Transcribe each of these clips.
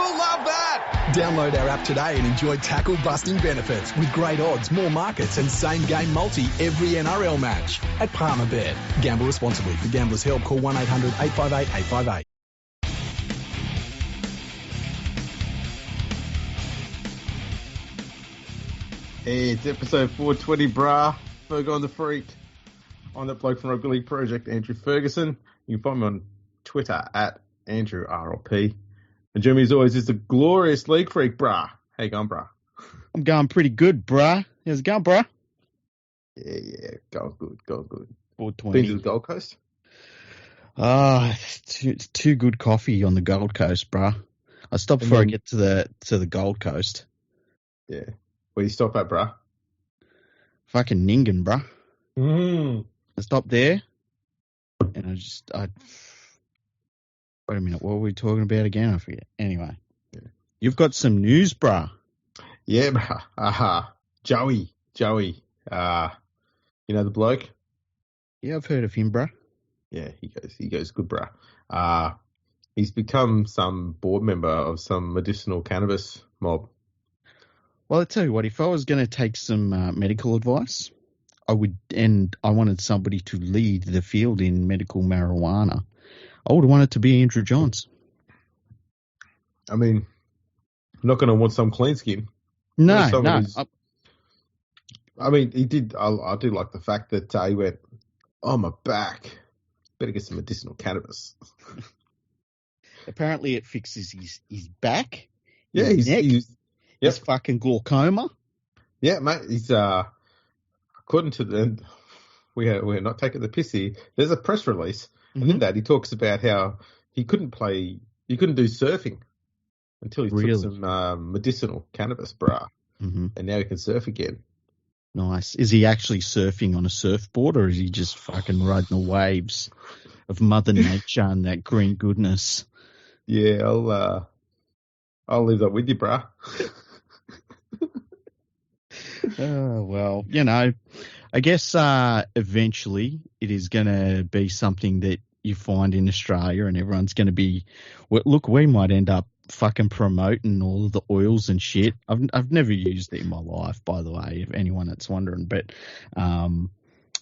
You'll love that. Download our app today and enjoy tackle-busting benefits with great odds, more markets and same-game multi every NRL match at Palmerbet. Gamble responsibly. For Gamblers' Help, call 1-800-858-858. Hey, it's episode 420, brah. Fergo on the Freak. I'm that bloke from Rugby League Project, Andrew Ferguson. You can find me on Twitter at AndrewRLP. And Jeremy, as always, is the glorious League Freak, brah. How you going, brah? I'm going pretty good, brah. How's it going, brah? Yeah, going good. 420. Been to the Gold Coast? Too good coffee on the Gold Coast, brah. I stopped before I get to the Gold Coast. Yeah. Where you stop at, brah? Fucking Ningen, brah. Mm. I stopped there, and wait a minute, what were we talking about again? I forget. Anyway, yeah. You've got some news, brah. Yeah, brah. Joey. You know the bloke? Yeah, I've heard of him, brah. Yeah, he goes good, brah. He's become some board member of some medicinal cannabis mob. Well, I tell you what, if I was going to take some medical advice, I wanted somebody to lead the field in medical marijuana, I would want it to be Andrew Johns. I mean, I'm not going to want some clean skin. No. I mean, he did. I do like the fact that he went, "Oh, my back. Better get some medicinal cannabis." Apparently, it fixes his back. Yeah, his neck. Yep. His fucking glaucoma. Yeah, mate. He's according to we're not taking the piss here. There's a press release, and in that he talks about how he couldn't do surfing until he took some medicinal cannabis, brah, and now he can surf again. Nice. Is he actually surfing on a surfboard, or is he just fucking riding the waves of Mother Nature and that green goodness? Yeah, I'll leave that with you, brah. Oh, well, I guess eventually it is going to be something that you find in Australia, and everyone's going to be, well, look, we might end up fucking promoting all of the oils and shit. I've never used it in my life, by the way, if anyone that's wondering, but I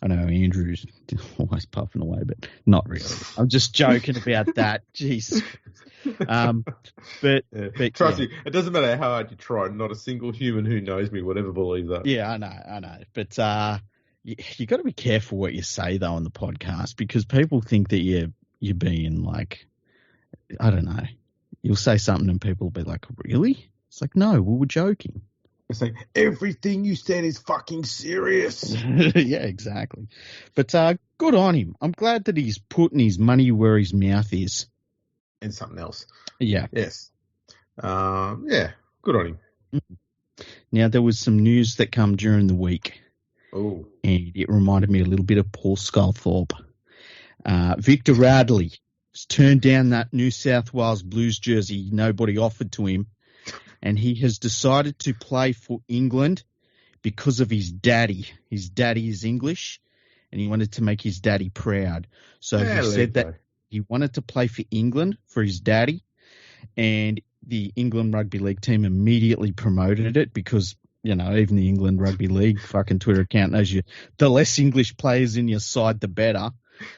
know Andrew's always puffing away, but not really. I'm just joking about that. Jeez. But trust me, it doesn't matter how hard you try. Not a single human who knows me would ever believe that. Yeah, I know. But you got to be careful what you say though on the podcast, because people think that you're being like, I don't know. You'll say something and people will be like, "Really?" It's like, no, we were joking. It's like, everything you said is fucking serious. Yeah, exactly. But good on him. I'm glad that he's putting his money where his mouth is. And something else. Yeah. Yes. Yeah, good on him. Now, there was some news that come during the week. Oh. And it reminded me a little bit of Paul Sculthorpe. Victor Radley has turned down that New South Wales Blues jersey nobody offered to him. And he has decided to play for England because of his daddy. His daddy is English, and he wanted to make his daddy proud. So he said that he wanted to play for England for his daddy, and the England Rugby League team immediately promoted it because, even the England Rugby League fucking Twitter account knows you. The less English players in your side, the better.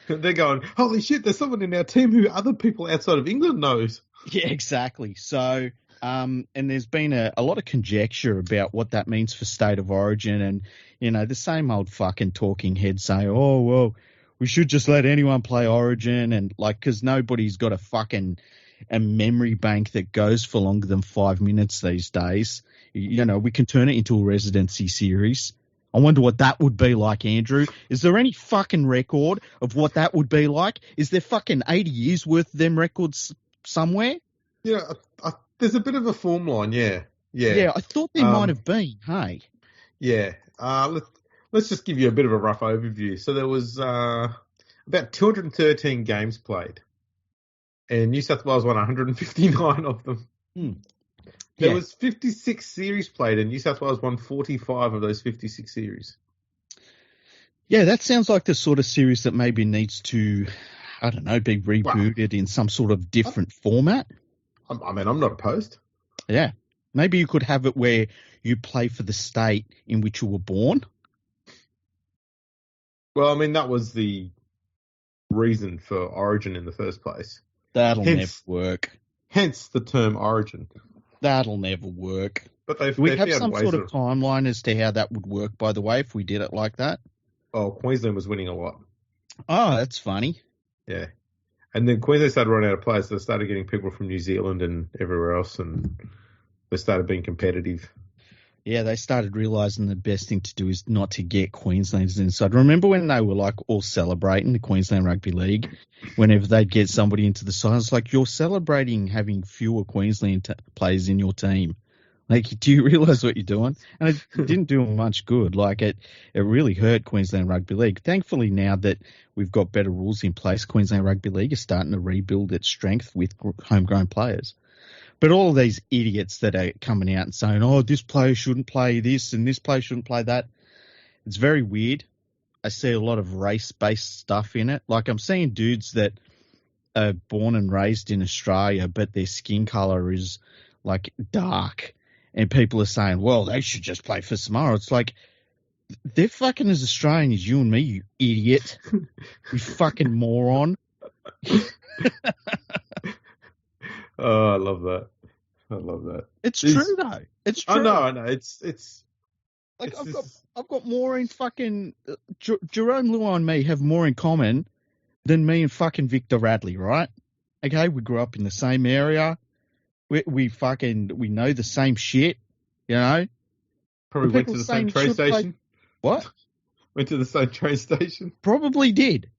They're going, holy shit, there's someone in our team who other people outside of England knows. Yeah, exactly. So... and there's been a lot of conjecture about what that means for state of origin, and the same old fucking talking heads say, "Oh well, we should just let anyone play origin," and because nobody's got a memory bank that goes for longer than 5 minutes these days. We can turn it into a residency series. I wonder what that would be like, Andrew. Is there any fucking record of what that would be like? Is there fucking 80 years worth of them records somewhere? Yeah, there's a bit of a form line, yeah. Yeah, I thought there might have been, hey? Yeah. Let's just give you a bit of a rough overview. So there was about 213 games played, and New South Wales won 159 of them. There was 56 series played, and New South Wales won 45 of those 56 series. Yeah, that sounds like the sort of series that maybe needs to, I don't know, be rebooted in some sort of different format. I mean, I'm not opposed. Yeah. Maybe you could have it where you play for the state in which you were born. Well, I mean, that was the reason for Origin in the first place. That'll never work. Hence the term Origin. That'll never work. But they've Do we have found some ways sort of timeline as to how that would work, by the way, if we did it like that? Oh, Queensland was winning a lot. Oh, that's funny. Yeah. And then Queensland started running out of players, so they started getting people from New Zealand and everywhere else, and they started being competitive. Yeah, they started realising the best thing to do is not to get Queenslanders inside. Remember when they were like all celebrating the Queensland Rugby League? Whenever they'd get somebody into the side, it's like, you're celebrating having fewer Queensland players in your team. Like, do you realise what you're doing? And it didn't do them much good. Like, it really hurt Queensland Rugby League. Thankfully, now that we've got better rules in place, Queensland Rugby League is starting to rebuild its strength with homegrown players. But all of these idiots that are coming out and saying, oh, this player shouldn't play this and this player shouldn't play that, it's very weird. I see a lot of race-based stuff in it. Like, I'm seeing dudes that are born and raised in Australia, but their skin colour is, like, dark. And people are saying, well, they should just play for Samoa. It's like, they're fucking as Australian as you and me, you idiot. You fucking moron. Oh, I love that. I love that. It's true, though. It's true. I know. It's like, I've got more in fucking Jerome Luai and me have more in common than me and fucking Victor Radley, right? Okay, we grew up in the same area. We know the same shit, you know? Probably went to the same train station. What? Went to the same train station. Probably did.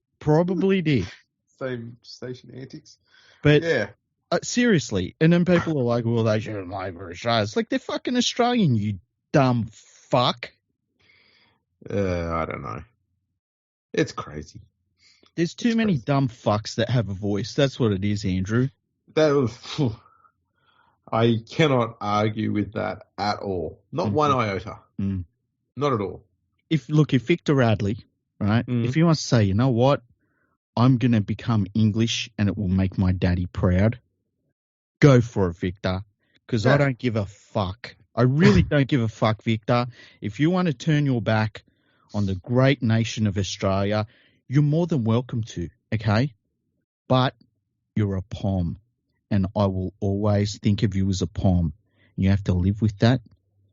Same station antics. But yeah. Seriously. And then people are like, well, they shouldn't play for Australia. It's like, they're fucking Australian, you dumb fuck. I don't know. It's crazy. There's too many dumb fucks that have a voice. That's what it is, Andrew. I cannot argue with that at all. Not one iota. Mm. Not at all. If Victor Radley, right, if he wants to say, you know what, I'm going to become English and it will make my daddy proud, go for it, Victor, because I don't give a fuck. I really don't give a fuck, Victor. If you want to turn your back on the great nation of Australia, you're more than welcome to, okay? But you're a pom. And I will always think of you as a pom. You have to live with that.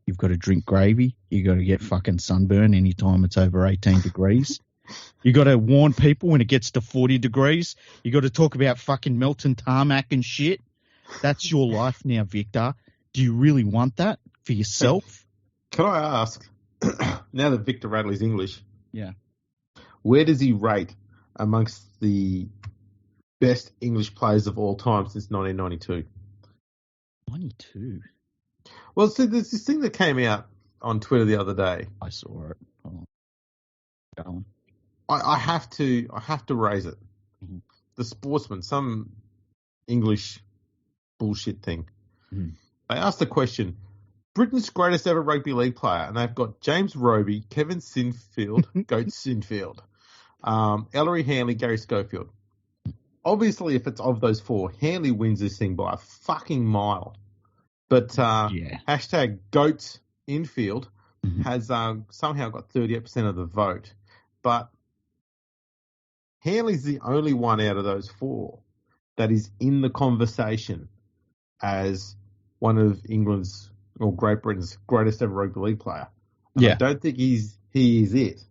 You've got to drink gravy. You got to get fucking sunburn anytime it's over 18 degrees. You got to warn people when it gets to 40 degrees. You got to talk about fucking melting tarmac and shit. That's your life now, Victor. Do you really want that for yourself? Can I ask, now that Victor Radley's English, yeah, where does he rate amongst the best English players of all time since 1992? 92? Well, see, there's this thing that came out on Twitter the other day. I saw it. Oh. Go on. I have to raise it. Mm-hmm. The Sportsman, some English bullshit thing. Mm-hmm. They asked the question, Britain's greatest ever rugby league player, and they've got James Roby, Kevin Sinfield, Goat Sinfield, Ellery Hanley, Gary Schofield. Obviously, if it's of those four, Hanley wins this thing by a fucking mile. But hashtag Goats Infield has somehow got 38% of the vote. But Hanley's the only one out of those four that is in the conversation as one of England's or Great Britain's greatest ever rugby league player. I don't think he is it.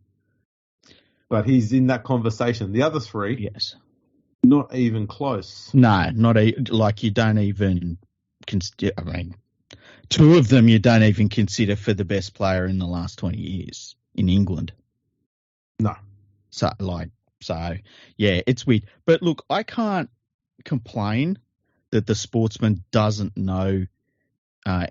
But he's in that conversation. The other three, not even close. No, like you don't even consider. I mean, two of them you don't even consider for the best player in the last 20 years in England. No. So yeah, it's weird. But look, I can't complain that the Sportsman doesn't know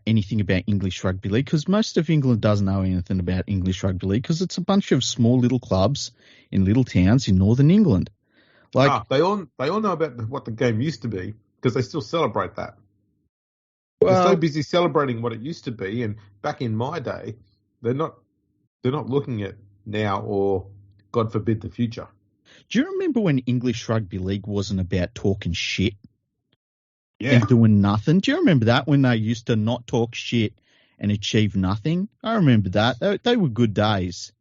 anything about English rugby league, because most of England doesn't know anything about English rugby league because it's a bunch of small little clubs in little towns in northern England. Like they all know about what the game used to be because they still celebrate that. Well, they're so busy celebrating what it used to be, and back in my day, they're not looking at now or, God forbid, the future. Do you remember when English rugby league wasn't about talking shit? and doing nothing. Do you remember that when they used to not talk shit and achieve nothing? I remember that. They were good days.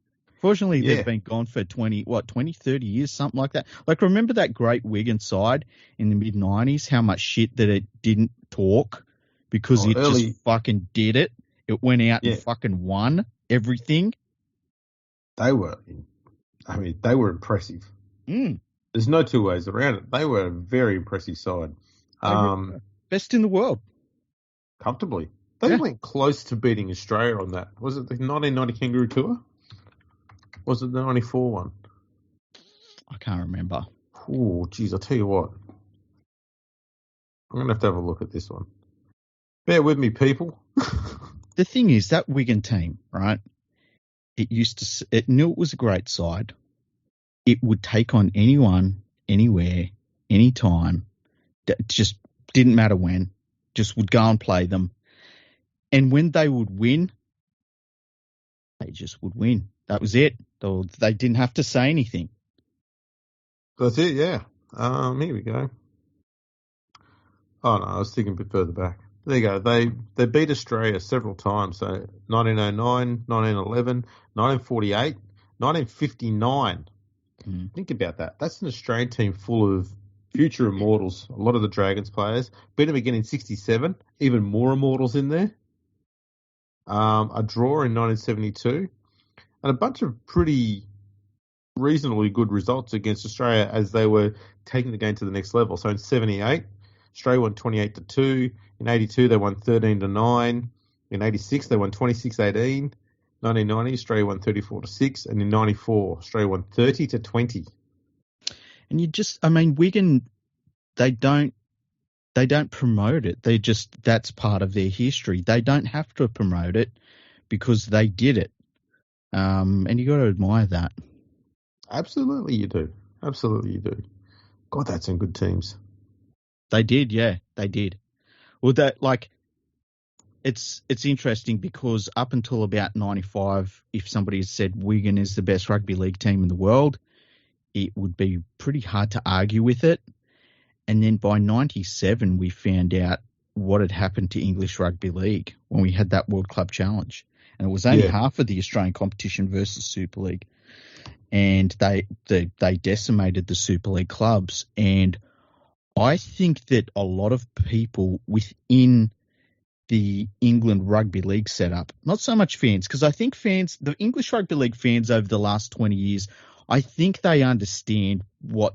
Fortunately, they've been gone for 20, 30 years, something like that. Like, remember that great Wigan side in the mid-90s, how much shit that it didn't talk because it just fucking did it? It went out and fucking won everything. They were impressive. There's no two ways around it. They were a very impressive side. Best in the world. Comfortably. They went close to beating Australia on that. Was it the 1990 Kangaroo Tour? Was it the 94 one? I can't remember. Oh, geez, I'll tell you what. I'm going to have a look at this one. Bear with me, people. The thing is, that Wigan team, right, it knew it was a great side. It would take on anyone, anywhere, anytime. It just didn't matter when. Just would go and play them. And when they would win, they just would win. That was it. They didn't have to say anything. That's it, yeah. Here we go. Oh, no, I was thinking a bit further back. There you go. They beat Australia several times. So 1909, 1911, 1948, 1959. Think about that. That's an Australian team full of future immortals. A lot of the Dragons players. Beat them again in 67. Even more immortals in there. A draw in 1972. And a bunch of pretty reasonably good results against Australia as they were taking the game to the next level. So in 78, Australia won 28-2. In 82, they won 13-9. In 86, they won 26-18. 1990, Australia won 34-6. And in 94, Australia won 30-20. And Wigan, they don't promote it. That's part of their history. They don't have to promote it because they did it. And you got to admire that. Absolutely you do. Absolutely you do. God, that's some good teams. They did, yeah, they did. Well, it's interesting because up until about 95, if somebody had said Wigan is the best rugby league team in the world, it would be pretty hard to argue with it. And then by 97, we found out what had happened to English Rugby League when we had that World Club Challenge. And it was only half of the Australian competition versus Super League. And they decimated the Super League clubs. And I think that a lot of people within the England Rugby League setup, not so much fans, because I think the English Rugby League fans over the last 20 years, I think they understand what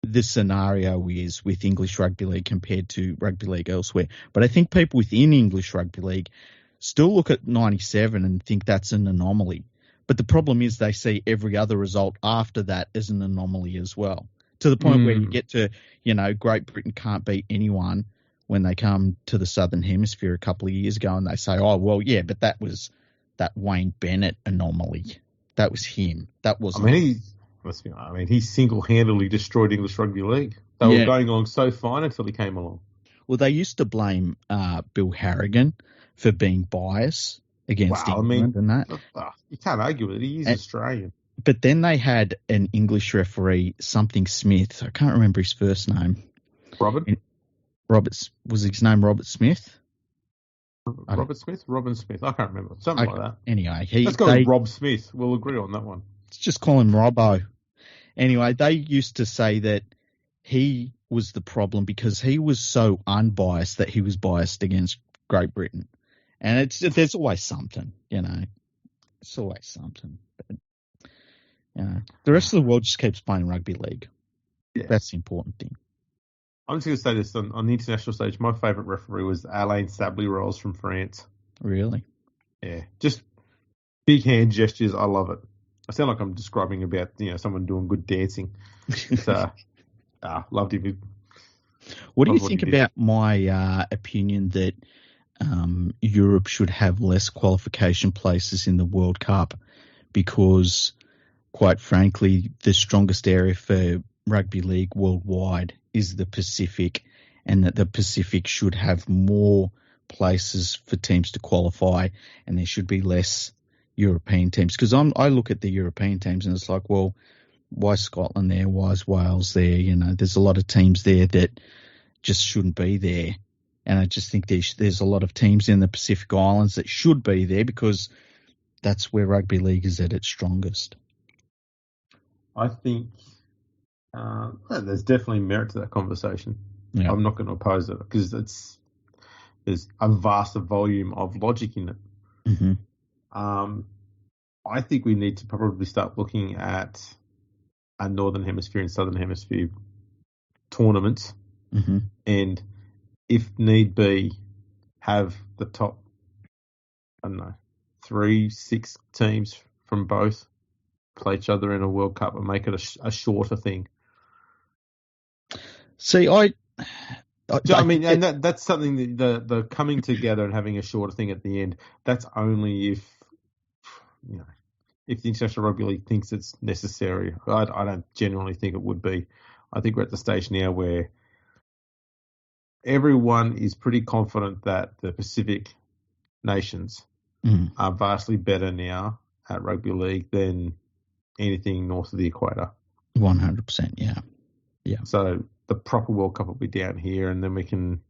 the scenario is with English Rugby League compared to Rugby League elsewhere. But I think people within English Rugby League still look at 97 and think that's an anomaly. But the problem is they see every other result after that as an anomaly as well. To the point where you get to, Great Britain can't beat anyone when they come to the Southern Hemisphere a couple of years ago and they say, oh, well, yeah, but that was that Wayne Bennett anomaly. That was him. That wasn't. He single-handedly destroyed English Rugby League. They were going along so fine until he came along. Well, they used to blame Bill Harrigan for being biased against England and that. You can't argue with it. He is Australian. But then they had an English referee, something Smith. I can't remember his first name. Was his name Robert Smith? Robin Smith? I can't remember. Something like that. Anyway. Let's go with Rob Smith. We'll agree on that one. Let's just call him Robbo. Anyway, they used to say that he was the problem because he was so unbiased that he was biased against Great Britain. And there's always something, It's always something. But, the rest of the world just keeps playing rugby league. Yeah. That's the important thing. I'm just going to say this on the international stage. My favourite referee was Alain Sably-Rolls from France. Really? Yeah. Just big hand gestures. I love it. I sound like I'm describing about someone doing good dancing. So, loved him. What do you think about my opinion that Europe should have less qualification places in the World Cup? Because, quite frankly, the strongest area for rugby league worldwide is the Pacific, and that the Pacific should have more places for teams to qualify, and there should be less European teams. Because I look at the European teams and it's like, well, why is Scotland there? Why is Wales there? There's a lot of teams there that just shouldn't be there. And I just think there's a lot of teams in the Pacific Islands that should be there because that's where rugby league is at its strongest. I think there's definitely merit to that conversation. Yeah. I'm not going to oppose it because there's a vast volume of logic in it. Mm-hmm. I think we need to probably start looking at a Northern Hemisphere and Southern Hemisphere tournaments, mm-hmm. and if need be, have the top, 3-6 teams from both play each other in a World Cup and make it a shorter thing. See, and that's something that the coming together and having a shorter thing at the end. That's only if the International Rugby League thinks it's necessary. I don't genuinely think it would be. I think we're at the stage now where everyone is pretty confident that the Pacific nations are vastly better now at rugby league than anything north of the equator. 100%, yeah. So the proper World Cup will be down here, and then we can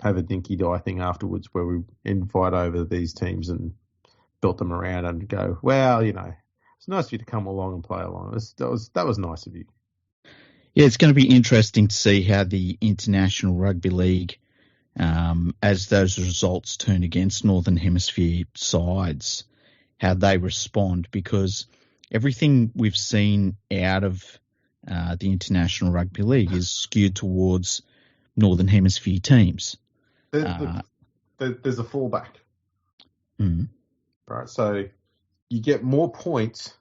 have a dinky-die thing afterwards where we invite over these teams and built them around and go, well, it's nice of you to come along and play along. That was nice of you. Yeah, it's going to be interesting to see how the International Rugby League, as those results turn against Northern Hemisphere sides, how they respond, because everything we've seen out of the International Rugby League is skewed towards Northern Hemisphere teams. There's a fallback. Mm. Right, so you get more points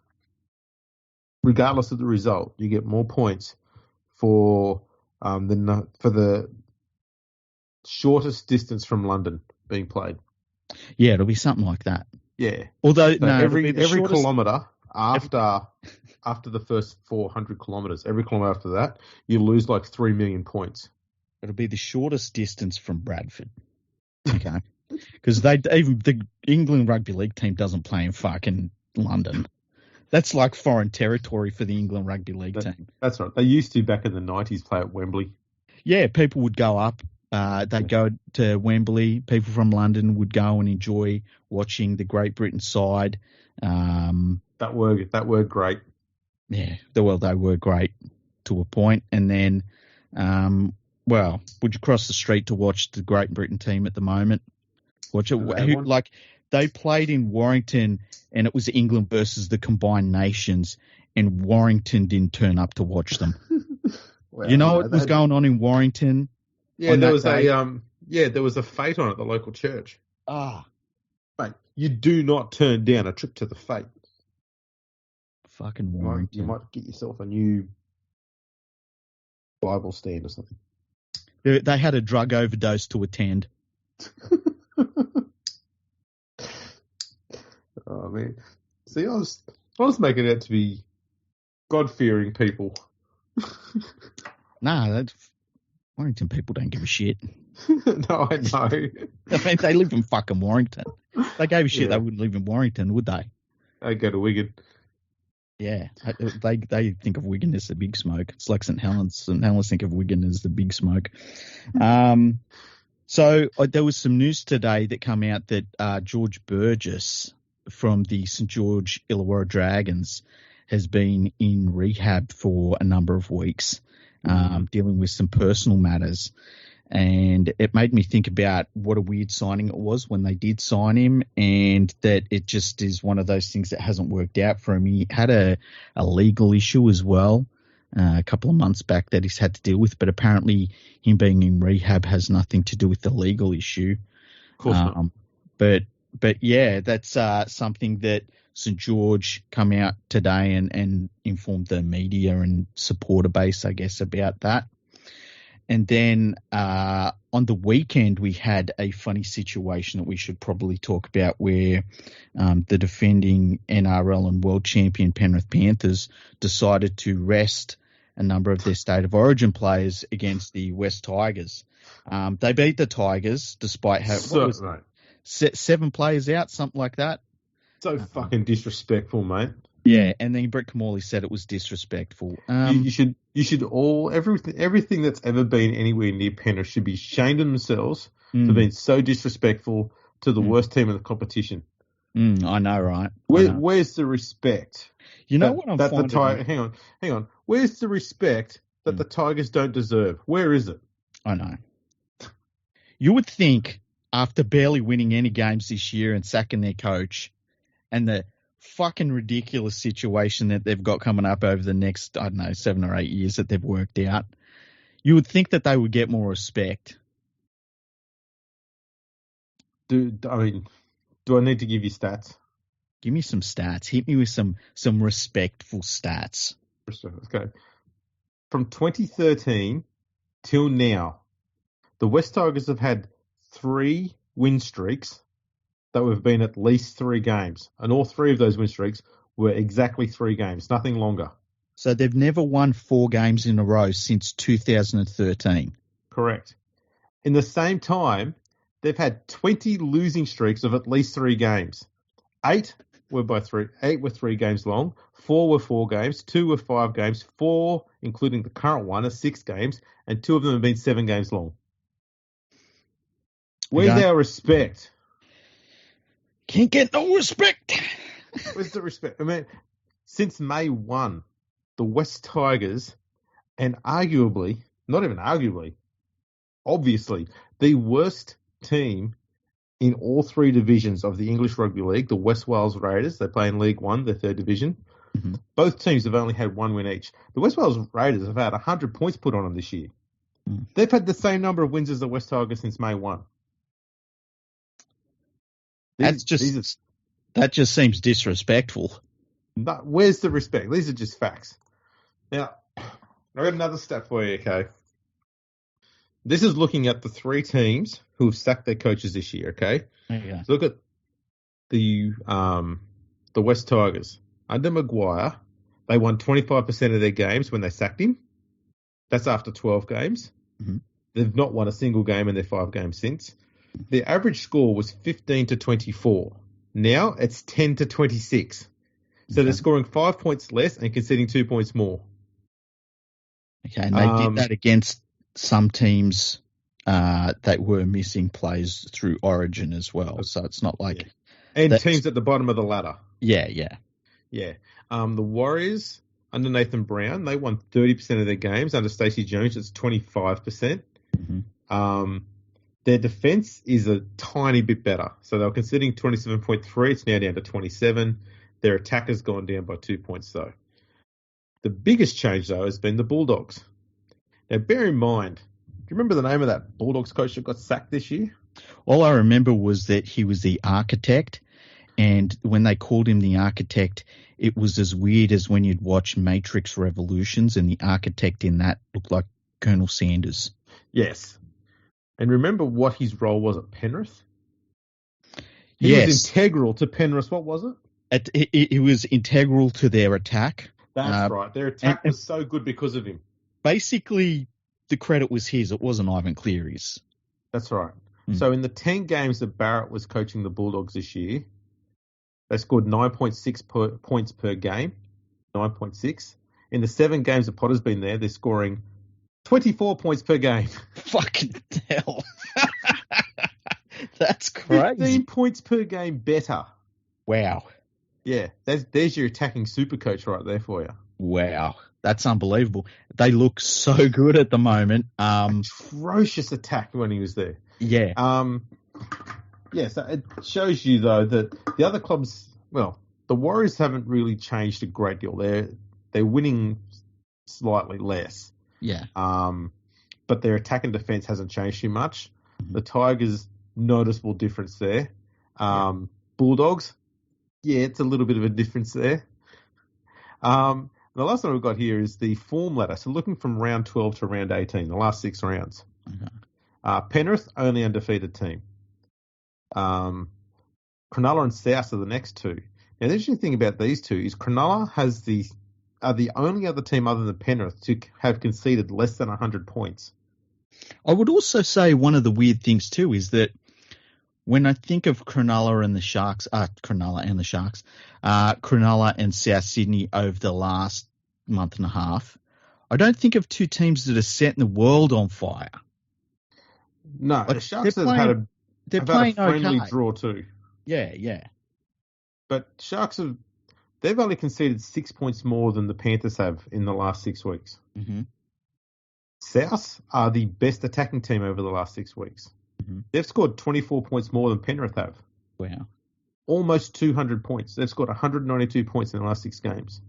regardless of the result. You get more points for the shortest distance from London being played. Yeah, it'll be something like that. Yeah. Although so no, every shortest... kilometre after the first 400 kilometres, every kilometre after that, you lose like 3 million points. It'll be the shortest distance from Bradford. Okay. Because even the England Rugby League team doesn't play in fucking London. That's like foreign territory for the England Rugby League team. That's right. They used to, back in the 90s, play at Wembley. Yeah, people would go up. They'd go to Wembley. People from London would go and enjoy watching the Great Britain side. That were great. Yeah, they were great to a point. And then, would you cross the street to watch the Great Britain team at the moment? Watch it. They played in Warrington, and it was England versus the combined nations, and Warrington didn't turn up to watch them. What was going on in Warrington? Yeah, there was a fete on at the local church. Mate, you do not turn down a trip to the fete. Fucking Warrington. You might get yourself a new Bible stand or something. They had a drug overdose to attend. Oh man! See, I was making it out to be God-fearing people. Nah, Warrington people don't give a shit. No, I know. I mean, they live in fucking Warrington. If they gave a shit, they wouldn't live in Warrington, would they? They go to Wigan. Yeah, they think of Wigan as the big smoke. It's like St Helens. St Helens think of Wigan as the big smoke. So there was some news today that came out that George Burgess from the St George Illawarra Dragons has been in rehab for a number of weeks, dealing with some personal matters. And it made me think about what a weird signing it was when they did sign him, and that it just is one of those things that hasn't worked out for him. He had a legal issue as well a couple of months back that he's had to deal with, but apparently him being in rehab has nothing to do with the legal issue. Of course not. But yeah, that's something that St George come out today and informed the media and supporter base, I guess, about that. And then on the weekend, we had a funny situation that we should probably talk about where the defending NRL and world champion Penrith Panthers decided to rest a number of their State of Origin players against the West Tigers. They beat the Tigers despite 7 players out, something like that. So fucking disrespectful, mate. Yeah, and then Brett Kamali said it was disrespectful. You should all everything that's ever been anywhere near Penrith should be ashamed of themselves for being so disrespectful to the worst team in the competition. I know, right? Where's the respect? You know what I'm finding? Hang on. Where's the respect that the Tigers don't deserve? Where is it? I know. You would think after barely winning any games this year and sacking their coach and the fucking ridiculous situation that they've got coming up over the next, 7 or 8 years that they've worked out, you would think that they would get more respect. Do I need to give you stats? Give me some stats. Hit me with some respectful stats. Okay. From 2013 till now, the West Tigers have had 3 win streaks that have been at least 3 games. And all 3 of those win streaks were exactly 3 games, nothing longer. So they've never won 4 games in a row since 2013. Correct. In the same time, they've had 20 losing streaks of at least 3 games. 8 were 3 games long, 4 were 4 games, 2 were 5 games, 4, including the current one, are 6 games, and 2 of them have been 7 games long. Where's our respect? Can't get no respect. Where's the respect? I mean, since May 1, the West Tigers, and arguably, not even arguably, obviously, the worst team in all 3 divisions of the English Rugby League, the West Wales Raiders, they play in League One, the 3rd division. Mm-hmm. Both teams have only had 1 win each. The West Wales Raiders have had 100 points put on them this year. Mm. They've had the same number of wins as the West Tigers since May 1. That just seems disrespectful. No, where's the respect? These are just facts. Now, I've got another stat for you, okay? This is looking at the 3 teams who have sacked their coaches this year, okay? Yeah. So look at the West Tigers. Under Maguire, they won 25% of their games when they sacked him. That's after 12 games. Mm-hmm. They've not won a single game in their 5 games since. Their average score was 15 to 24. Now it's 10 to 26. So they're scoring 5 points less and conceding 2 points more. Okay, and they did that against some teams that were missing players through Origin as well. So it's not like... Yeah. And teams at the bottom of the ladder. Yeah. The Warriors, under Nathan Brown, they won 30% of their games. Under Stacey Jones, it's 25%. Mm-hmm. Their defence is a tiny bit better. So they were conceding 27.3. It's now down to 27. Their attack has gone down by 2 points, though. The biggest change, though, has been the Bulldogs. Now, bear in mind, do you remember the name of that Bulldogs coach that got sacked this year? All I remember was that he was the architect, and when they called him the architect, it was as weird as when you'd watch Matrix Revolutions, and the architect in that looked like Colonel Sanders. Yes. And remember what his role was at Penrith? He was integral to Penrith. What was it? It was integral to their attack. That's right. Their attack was so good because of him. Basically, the credit was his. It wasn't Ivan Cleary's. That's right. So in the 10 games that Barrett was coaching the Bulldogs this year, they scored 9.6 points per game. 9.6. In the 7 games that Potter's been there, they're scoring 24 points per game. Fucking hell. That's crazy. 15 points per game better. Wow. Yeah, there's your attacking super coach right there for you. Wow. That's unbelievable. They look so good at the moment. Atrocious attack when he was there. Yeah. So it shows you, though, that the other clubs, well, the Warriors haven't really changed a great deal. They're winning slightly less. Yeah. But their attack and defence hasn't changed too much. Mm-hmm. The Tigers, noticeable difference there. Bulldogs, it's a little bit of a difference there. The last one we've got here is the form ladder. So looking from round 12 to round 18, the last 6 rounds. Okay. Penrith, only undefeated team. Cronulla and South are the next 2. Now, the interesting thing about these 2 is Cronulla are the only other team other than Penrith to have conceded less than 100 points. I would also say one of the weird things too is that when I think of Cronulla and South Sydney over the last month and a half, I don't think of two teams that are setting the world on fire. No, the Sharks have had a friendly draw too. Yeah. But Sharks they've only conceded 6 points more than the Panthers have in the last 6 weeks. Mm-hmm. South are the best attacking team over the last 6 weeks. Mm-hmm. They've scored 24 points more than Penrith have. Wow. Almost 200 points. They've scored 192 points in the last 6 games.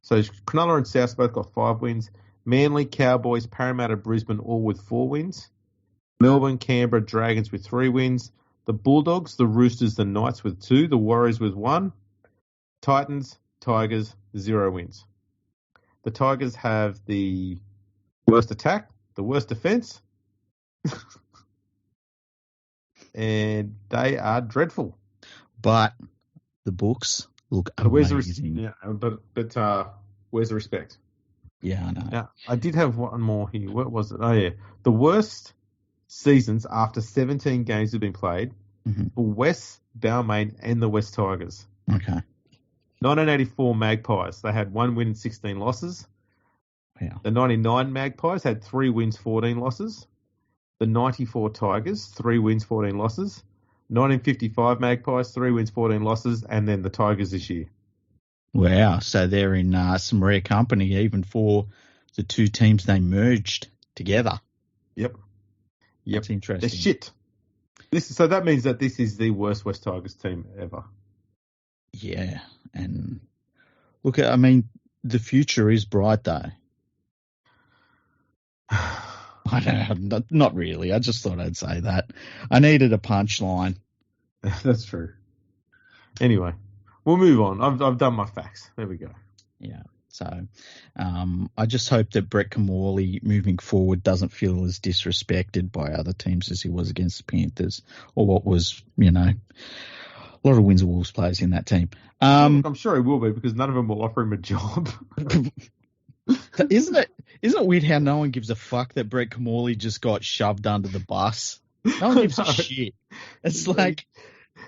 So Cronulla and South both got 5 wins. Manly, Cowboys, Parramatta, Brisbane all with 4 wins. Melbourne, Canberra, Dragons with 3 wins. The Bulldogs, the Roosters, the Knights with 2. The Warriors with 1. Titans, Tigers, 0 wins. The Tigers have the worst attack, the worst defence, and they are dreadful. But the books look amazing. But where's the respect? Yeah, I know. Now, I did have one more here. What was it? Oh, yeah. The worst seasons after 17 games have been played for West, Balmain, and the West Tigers. Okay. 1984 Magpies, they had 1 win and 16 losses. Wow. The 99 Magpies had 3 wins, 14 losses. The 94 Tigers, 3 wins, 14 losses. 1955 Magpies, 3 wins, 14 losses. And then the Tigers this year. Wow. So they're in some rare company, even for the two teams they merged together. Yep. That's interesting. They're shit. So that means that this is the worst West Tigers team ever. Yeah. And look, I mean, the future is bright, though. I don't know, not really. I just thought I'd say that. I needed a punchline. That's true. Anyway, we'll move on. I've done my facts. There we go. Yeah. So I just hope that Brett Camorley moving forward doesn't feel as disrespected by other teams as he was against the Panthers, or what was, a lot of Windsor Wolves players in that team. I'm sure he will be, because none of them will offer him a job. Isn't it weird how no one gives a fuck that Brett Camorley just got shoved under the bus? No one gives a shit. It's like...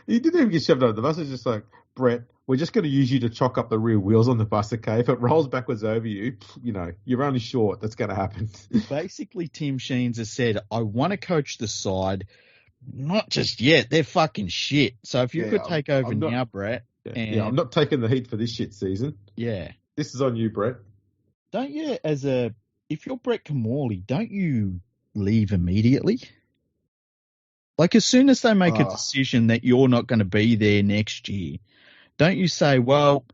He didn't even get shoved under the bus. It's just like, Brett, we're just going to use you to chock up the rear wheels on the bus, okay? If it rolls backwards over you, you're only short. That's going to happen. Basically, Tim Sheens has said, I want to coach the side. Not just yet. They're fucking shit. So if you could take over now, Brett. I'm not taking the heat for this shit season. Yeah. This is on you, Brett. Don't you, if you're Brett Camorley, don't you leave immediately? Like, as soon as they make a decision that you're not going to be there next year, don't you say, well,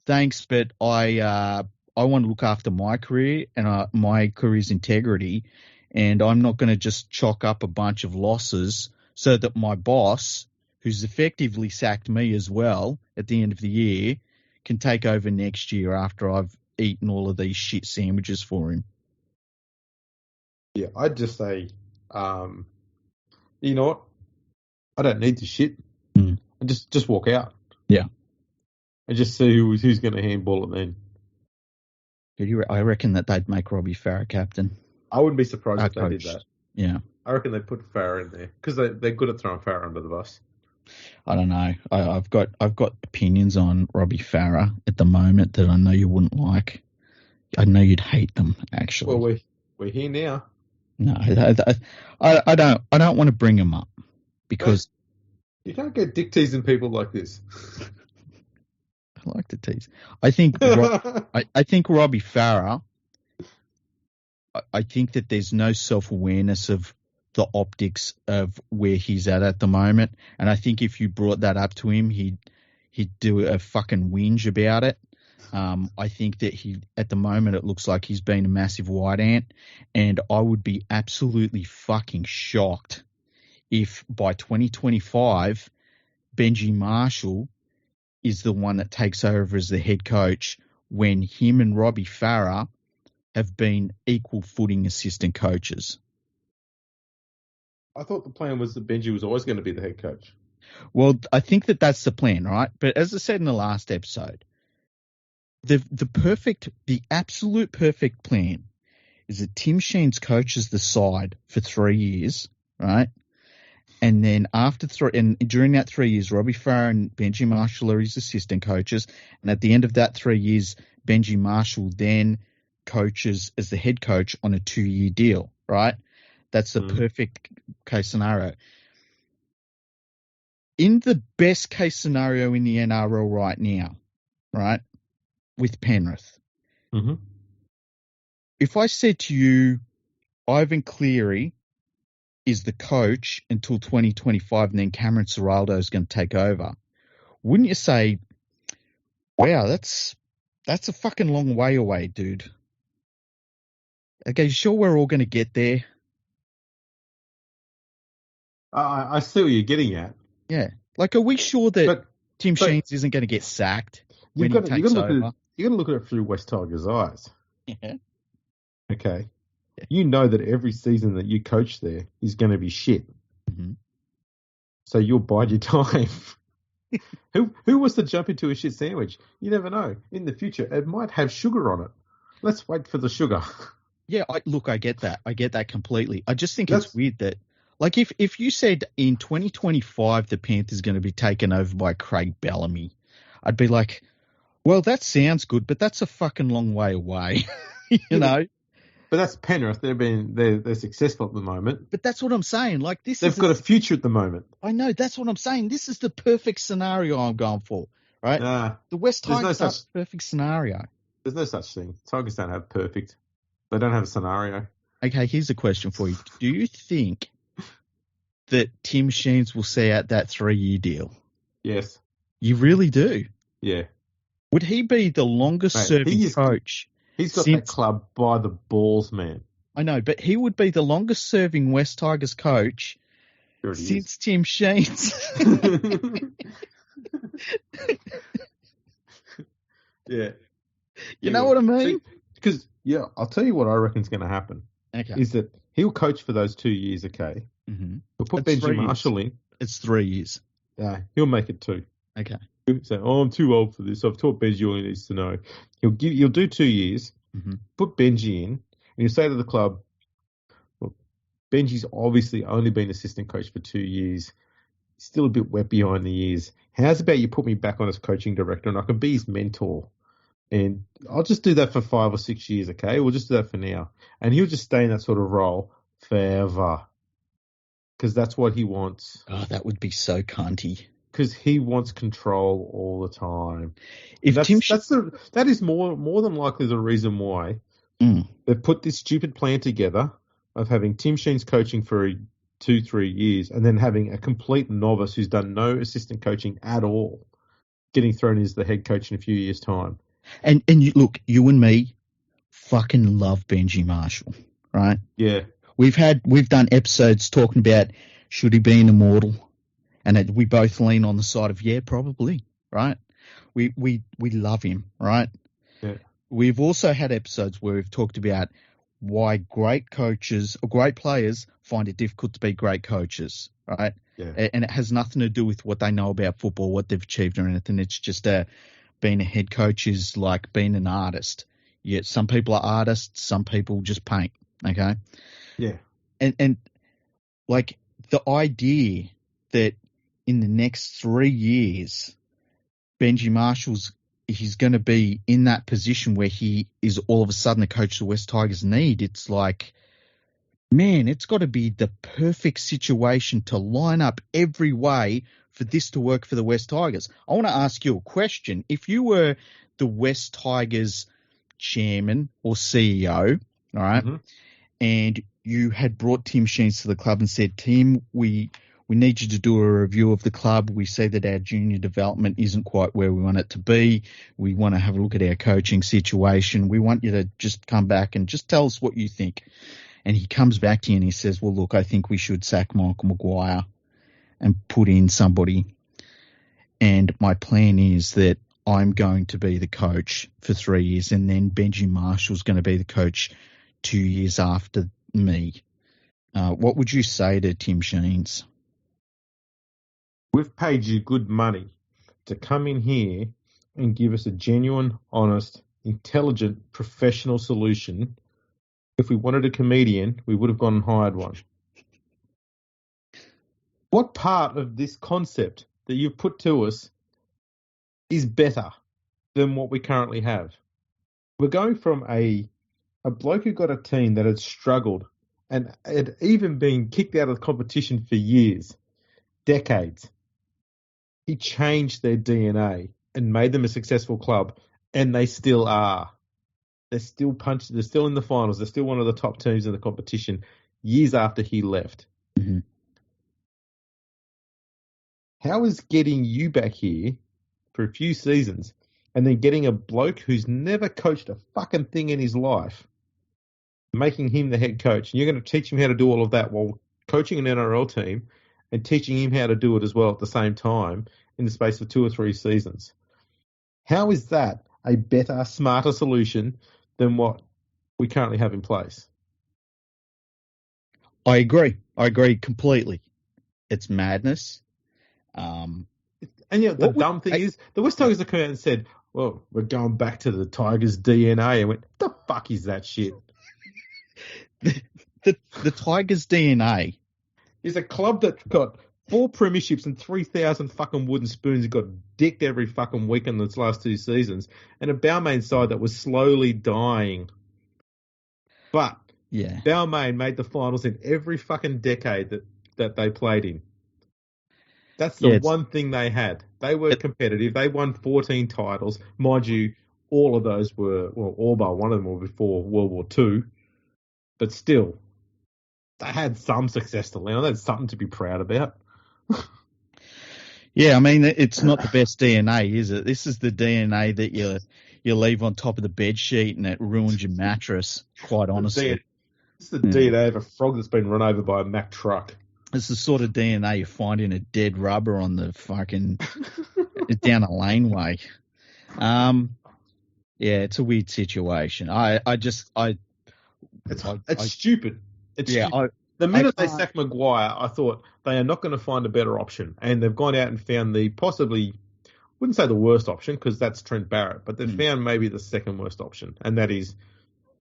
thanks, but I want to look after my career and my career's integrity, and I'm not going to just chalk up a bunch of losses so that my boss, who's effectively sacked me as well at the end of the year, can take over next year after I've eaten all of these shit sandwiches for him. Yeah, I'd just say, you know what? I don't need the shit. And just walk out. Yeah. And just see who's going to handball it then. I reckon that they'd make Robbie Farah captain. I wouldn't be surprised if they did that. Yeah. I reckon they'd put Farah in there because they're good at throwing Farah under the bus. I don't know. I've got opinions on Robbie Farah at the moment that I know you wouldn't like. I know you'd hate them, actually. Well, we're here now. No, I don't want to bring him up because you can't get dick teasing people like this. I like to tease. I think Robbie Farah. I think that there's no self-awareness of the optics of where he's at the moment, and I think if you brought that up to him, he'd do a fucking whinge about it. I think that at the moment, it looks like he's been a massive white ant, and I would be absolutely fucking shocked if by 2025, Benji Marshall is the one that takes over as the head coach when him and Robbie Farah have been equal footing assistant coaches. I thought the plan was that Benji was always going to be the head coach. Well, I think that that's the plan, right? But as I said in the last episode, the absolute perfect plan is that Tim Sheens coaches the side for 3 years, right? And then during that 3 years, Robbie Farah and Benji Marshall are his assistant coaches. And at the end of that 3 years, Benji Marshall then coaches as the head coach on a 2-year deal, right? That's the perfect case scenario. In the best case scenario in the NRL right now, right, with Penrith, if I said to you, Ivan Cleary is the coach until 2025 and then Cameron Ciraldo is going to take over, wouldn't you say, wow, that's a fucking long way away, dude? Okay, you sure we're all going to get there? I see what you're getting at. Yeah. Like, are we sure that Tim Sheens isn't going to get sacked when he takes over? You've got to look at it through West Tigers' eyes. Yeah. Okay. Yeah. You know that every season that you coach there is going to be shit. Mm-hmm. So you'll bide your time. Who wants to jump into a shit sandwich? You never know. In the future, it might have sugar on it. Let's wait for the sugar. Yeah, I get that. I get that completely. I just think it's weird that, like, if you said in 2025 the Panthers going to be taken over by Craig Bellamy, I'd be like, well, that sounds good, but that's a fucking long way away, you know? But that's Penrith. They're successful at the moment. But that's what I'm saying. Like, they've got a future at the moment. I know. That's what I'm saying. This is the perfect scenario I'm going for, right? The West Tigers are the perfect scenario. There's no such thing. Tigers don't have perfect. They don't have a scenario. Okay, here's a question for you. Do you think that Tim Sheens will see out that 3-year deal? Yes. You really do? Yeah. Would he be the longest-serving coach? He's got that club by the balls, man. I know, but he would be the longest-serving West Tigers coach since Tim Sheens. Yeah. You know what I mean? Because, I'll tell you what I reckon is going to happen. Okay. Is that he'll coach for those 2 years, okay? Mm-hmm. We'll put Benji Marshall in. It's 3 years. Yeah, he'll make it 2. Okay. He'll say, I'm too old for this. I've taught Benji all he needs to know. He'll do 2 years, put Benji in, and he'll say to the club, look, Benji's obviously only been assistant coach for 2 years. He's still a bit wet behind the ears. How's about you put me back on as coaching director and I can be his mentor? And I'll just do that for 5 or 6 years, okay? We'll just do that for now. And he'll just stay in that sort of role forever. Because that's what he wants. Oh, that would be so cunty. Because he wants control all the time. That is more than likely the reason why they've put this stupid plan together of having Tim Sheens coaching for 2-3 years and then having a complete novice who's done no assistant coaching at all getting thrown in as the head coach in a few years' time. And you and me fucking love Benji Marshall, right? Yeah. We've done episodes talking about should he be an immortal, and we both lean on the side of probably, right? We love him, right? Yeah. We've also had episodes where we've talked about why great coaches or great players find it difficult to be great coaches, right? Yeah. And it has nothing to do with what they know about football, what they've achieved or anything. It's just being a head coach is like being an artist. Yeah, some people are artists, some people just paint. Okay. Yeah. And like the idea that in the next 3 years, Benji Marshall's he's going to be in that position where he is all of a sudden the coach the West Tigers need. It's like, man, it's got to be the perfect situation to line up every way for this to work for the West Tigers. I want to ask you a question. If you were the West Tigers chairman or CEO, all right, and you had brought Tim Sheens to the club and said, Tim, we need you to do a review of the club. We see that our junior development isn't quite where we want it to be. We want to have a look at our coaching situation. We want you to just come back and just tell us what you think. And he comes back to you and he says, well, look, I think we should sack Michael Maguire and put in somebody. And my plan is that I'm going to be the coach for 3 years and then Benji Marshall's going to be the coach 2 years after me. What would you say to Tim Sheens? We've paid you good money to come in here and give us a genuine, honest, intelligent, professional solution. If we wanted a comedian, we would have gone and hired one. What part of this concept that you've put to us is better than what we currently have? We're going from a bloke who got a team that had struggled and had even been kicked out of the competition for years, decades. He changed their DNA and made them a successful club, and they still are. They're still punched. They're still in the finals. They're still one of the top teams in the competition years after he left. Mm-hmm. How is getting you back here for a few seasons and then getting a bloke who's never coached a fucking thing in his life, making him the head coach, and you're going to teach him how to do all of that while coaching an NRL team and teaching him how to do it as well at the same time in the space of 2 or 3 seasons? How is that a better, smarter solution than what we currently have in place? I agree completely. It's madness. And the dumb thing is, the West Tigers have come out and said, well, we're going back to the Tigers' DNA. And went, the fuck is that shit? The Tigers' DNA is a club that got 4 premierships and 3,000 fucking wooden spoons and got dicked every fucking week in its last 2 seasons, and a Balmain side that was slowly dying. But Balmain made the finals in every fucking decade that they played in. That's the one thing they had. They were competitive. They won 14 titles. Mind you, all of those were, well, all but one of them were before World War II. But still, they had some success to lean on. They had something to be proud about. Yeah, I mean, it's not the best DNA, is it? This is the DNA that you leave on top of the bed sheet and it ruins your mattress, quite honestly. It's the DNA of a frog that's been run over by a Mack truck. It's the sort of DNA you find in a dead rubber on the fucking down a laneway. Yeah, it's a weird situation. It's stupid. It's stupid. The minute they sacked Maguire, I thought they are not going to find a better option, and they've gone out and found the possibly, wouldn't say the worst option because that's Trent Barrett, but they've found maybe the second worst option, and that is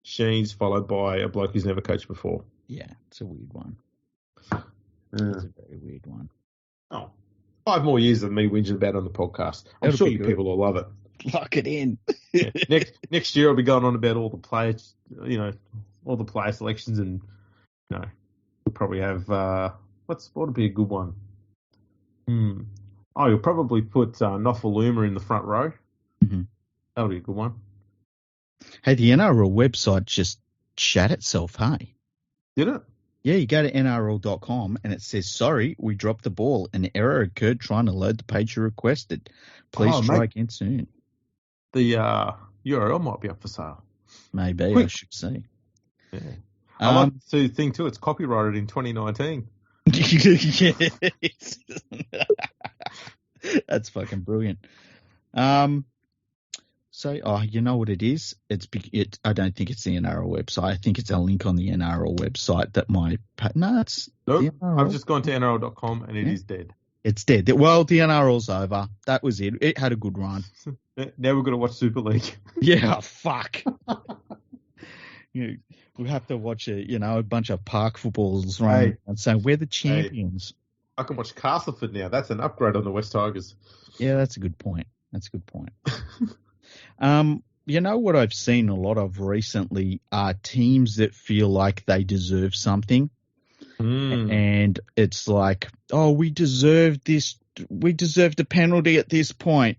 Sheens followed by a bloke who's never coached before. Yeah, it's a weird one. It's a very weird one. Oh, 5 more years of me whinging about it on the podcast. I'm sure you people will love it. Lock it in. Yeah. Next year I'll be going on about all the players, all the player selections, and we'll probably have what would be a good one? Oh, you'll probably put Nofaluma in the front row. Mm-hmm. That'll be a good one. Hey, the NRL website just shat itself, hey? Did it? Yeah, you go to NRL.com and it says, sorry, we dropped the ball. An error occurred trying to load the page you requested. Please try again soon. The URL might be up for sale. Maybe, quick. I should see. Yeah. I like the thing too, it's copyrighted in 2019. That's fucking brilliant. So, you know what it is? I don't think it's the NRL website. I think it's a link on the NRL website that might. No, it's. Nope. I've just gone to NRL.com and it is dead. It's dead. Well, the NRL's over. That was it. It had a good run. Now we're going to watch Super League. Yeah, fuck. We have to watch a bunch of park footballers running and saying we're the champions. I can watch Castleford now. That's an upgrade on the West Tigers. Yeah, that's a good point. You know what I've seen a lot of recently are teams that feel like they deserve something. And it's like, oh, we deserve this. We deserved a penalty at this point.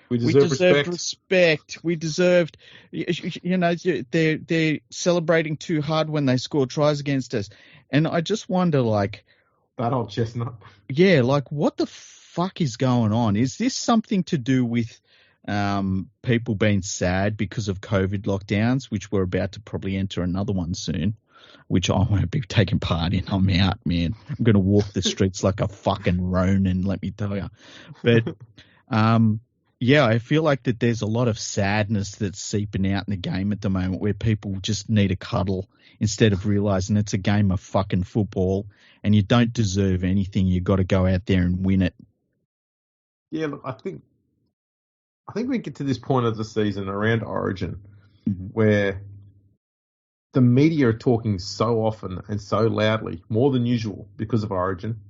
We deserved respect. We deserved, they're celebrating too hard when they score tries against us. And I just wonder, like, that old chestnut. Yeah, like, what the fuck is going on? Is this something to do with people being sad because of COVID lockdowns, which we're about to probably enter another one soon, which I won't be taking part in. I'm out, man. I'm going to walk the streets like a fucking Ronin, let me tell you. But, yeah, I feel like that there's a lot of sadness that's seeping out in the game at the moment where people just need a cuddle instead of realizing it's a game of fucking football and you don't deserve anything. You got to go out there and win it. Yeah, look, I think we get to this point of the season around Origin where the media are talking so often and so loudly, more than usual because of Origin,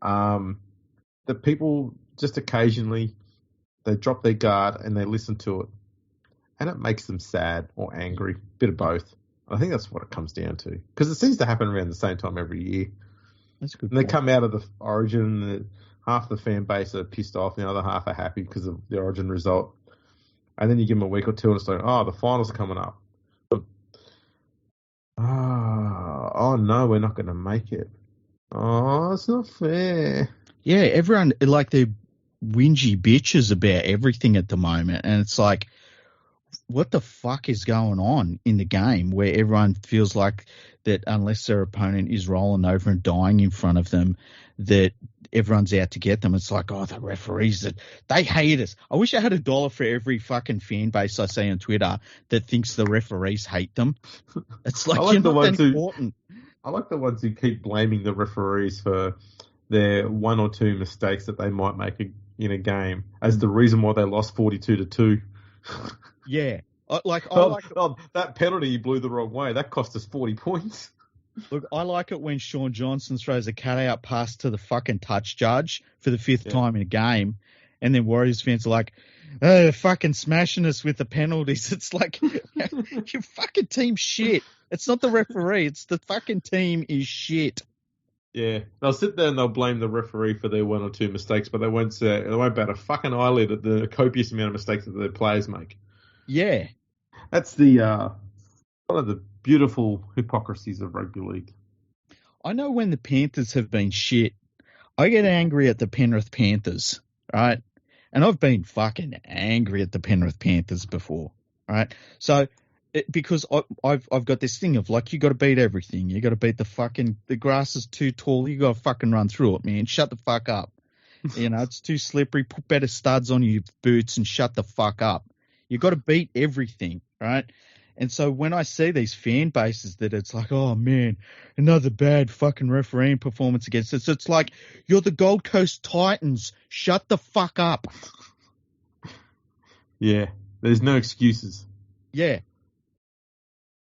that people just occasionally they drop their guard and they listen to it, and it makes them sad or angry, bit of both. I think that's what it comes down to, because it seems to happen around the same time every year. That's a good. And they come out of the Origin, and half the fan base are pissed off, and the other half are happy because of the Origin result. And then you give them a week or two, and it's like, oh, the finals are coming up. Oh no, we're not going to make it. Oh, it's not fair. Yeah, everyone, like, they're whingy bitches about everything at the moment. And it's like, what the fuck is going on in the game where everyone feels like that unless their opponent is rolling over and dying in front of them, that everyone's out to get them? It's like, oh, the referees, that they hate us. I wish I had $1 for every fucking fan base I see on Twitter that thinks the referees hate them. It's like, you're not that important. I like the ones who keep blaming the referees for their one or two mistakes that they might make in a game as the reason why they lost 42-2. Yeah. That penalty you blew the wrong way. That cost us 40 points. Look, I like it when Sean Johnson throws a cutout pass to the fucking touch judge for the fifth time in a game, and then Warriors fans are like, oh, they're fucking smashing us with the penalties. It's like, your fucking team's shit. It's not the referee. It's the fucking team is shit. Yeah. They'll sit there and they'll blame the referee for their one or two mistakes, but they won't bat a fucking eyelid at the copious amount of mistakes that their players make. Yeah. That's the one of the beautiful hypocrisies of rugby league. I know when the Panthers have been shit, I get angry at the Penrith Panthers, right? And I've been fucking angry at the Penrith Panthers before, right? So, because I've got this thing of, like, you got to beat everything. You got to beat the grass is too tall. You got to fucking run through it, man. Shut the fuck up. You know, it's too slippery. Put better studs on your boots and shut the fuck up. You got to beat everything, right? And so when I see these fan bases that it's like, oh man, another bad fucking refereeing performance against us, it's like, you're the Gold Coast Titans. Shut the fuck up. Yeah, there's no excuses. Yeah.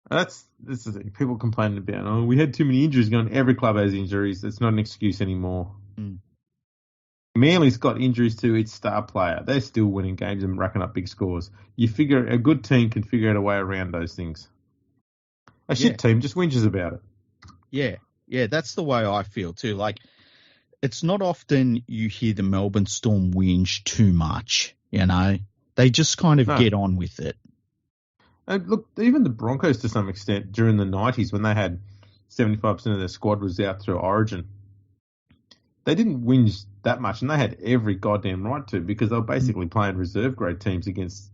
This is the thing. People complaining about, oh, we had too many injuries going. Every club has injuries. It's not an excuse anymore. Manly's got injuries to its star player. They're still winning games and racking up big scores. You figure a good team can figure out a way around those things. A shit team just whinges about it. Yeah. Yeah, that's the way I feel too. Like, it's not often you hear the Melbourne Storm whinge too much, you know? They just kind of get on with it. And look, even the Broncos to some extent during the 90s when they had 75% of their squad was out through Origin, they didn't whinge that much, and they had every goddamn right to, because they were basically playing reserve grade teams against,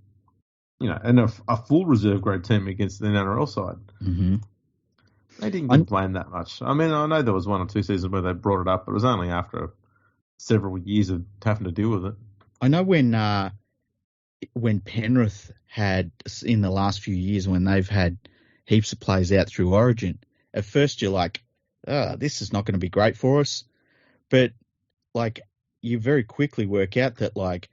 you know, and a full reserve grade team against the NRL side. Mm-hmm. They didn't complain that much. I mean, I know there was one or two seasons where they brought it up, but it was only after several years of having to deal with it. I know when Penrith had, in the last few years, when they've had heaps of players out through Origin, at first you're like, oh, this is not going to be great for us. But, like, you very quickly work out that, like,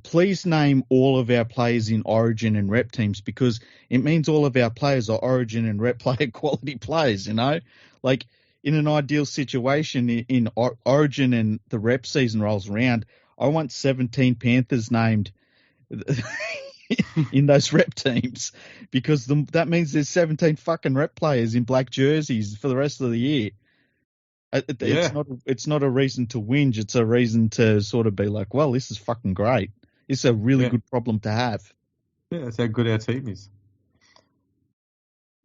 please name all of our players in Origin and rep teams, because it means all of our players are Origin and rep player quality players, you know? Like, in an ideal situation, in Origin and the rep season rolls around, I want 17 Panthers named in those rep teams, because that means there's 17 fucking rep players in black jerseys for the rest of the year. It's not a reason to whinge. It's a reason to sort of be like, well, this is fucking great. It's a really good problem to have. Yeah, that's how good our team is.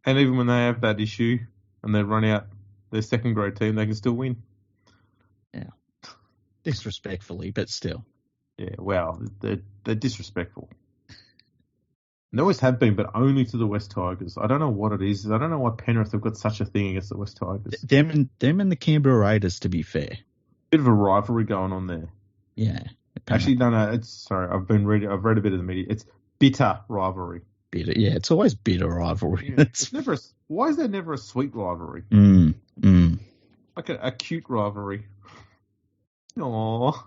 And even when they have that issue and they run out their second grade team, they can still win. Yeah. Disrespectfully, but still. Yeah, well, they're disrespectful. They always have been, but only to the West Tigers. I don't know what it is. I don't know why Penrith have got such a thing against the West Tigers. Them and the Canberra Raiders, to be fair. Bit of a rivalry going on there. Yeah. Actually, no. I've read a bit of the media. It's bitter rivalry. Bitter, yeah. It's always bitter rivalry. Yeah, it's never. Why is there never a sweet rivalry? Like a cute rivalry. Aww.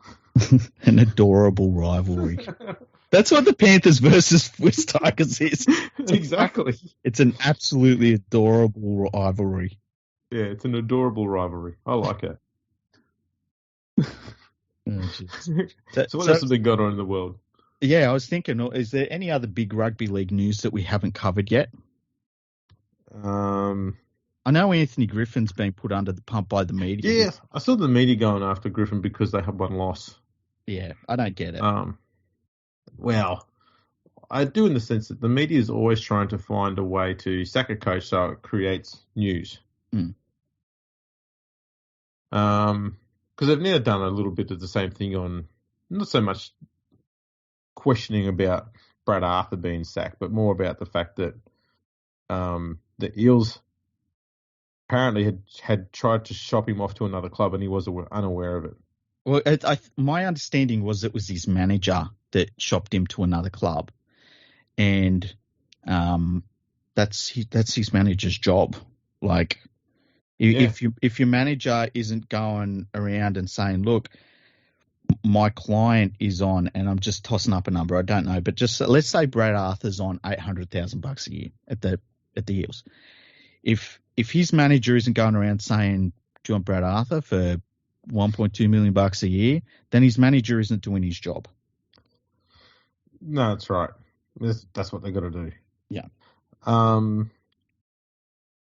An adorable rivalry. That's what the Panthers versus West Tigers is. Exactly. It's an absolutely adorable rivalry. Yeah, it's an adorable rivalry. I like it. jeez. So what else has been going on in the world? Yeah, I was thinking, is there any other big rugby league news that we haven't covered yet? I know Anthony Griffin's been put under the pump by the media. Yeah, I saw the media going after Griffin because they had one loss. Yeah, I don't get it. Well, I do in the sense that the media is always trying to find a way to sack a coach so it creates news. Because they've now done a little bit of the same thing on, not so much questioning about Brad Arthur being sacked, but more about the fact that the Eels apparently had tried to shop him off to another club and he was unaware of it. Well, my understanding was it was his manager that shopped him to another club, and that's his manager's job. Like, if your manager isn't going around and saying, "Look, my client is on," and I'm just tossing up a number, I don't know, but just let's say Brad Arthur's on $800,000 a year at the Eels. If his manager isn't going around saying, "Do you want Brad Arthur for $1.2 million a year?" then his manager isn't doing his job. No, that's right. That's what they got to do. Yeah.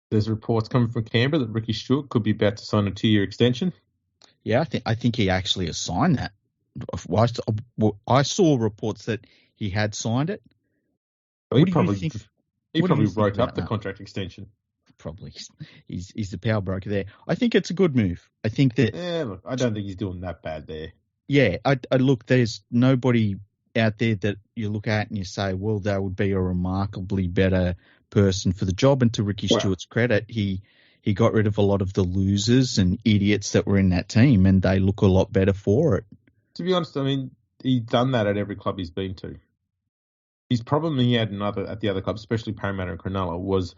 There's reports coming from Canberra that Ricky Stewart could be about to sign a 2-year extension. Yeah, I think he actually has signed that. I saw reports that he had signed it. He probably wrote up the contract extension. Probably. He's the power broker there. I think it's a good move. I think that... Yeah, look, I don't think he's doing that bad there. Yeah, I look, there's nobody out there that you look at and you say, well, that would be a remarkably better person for the job. And to Ricky Stewart's credit, he got rid of a lot of the losers and idiots that were in that team, and they look a lot better for it. To be honest, I mean, he's done that at every club he's been to. His problem he had at the other clubs, especially Parramatta and Cronulla, was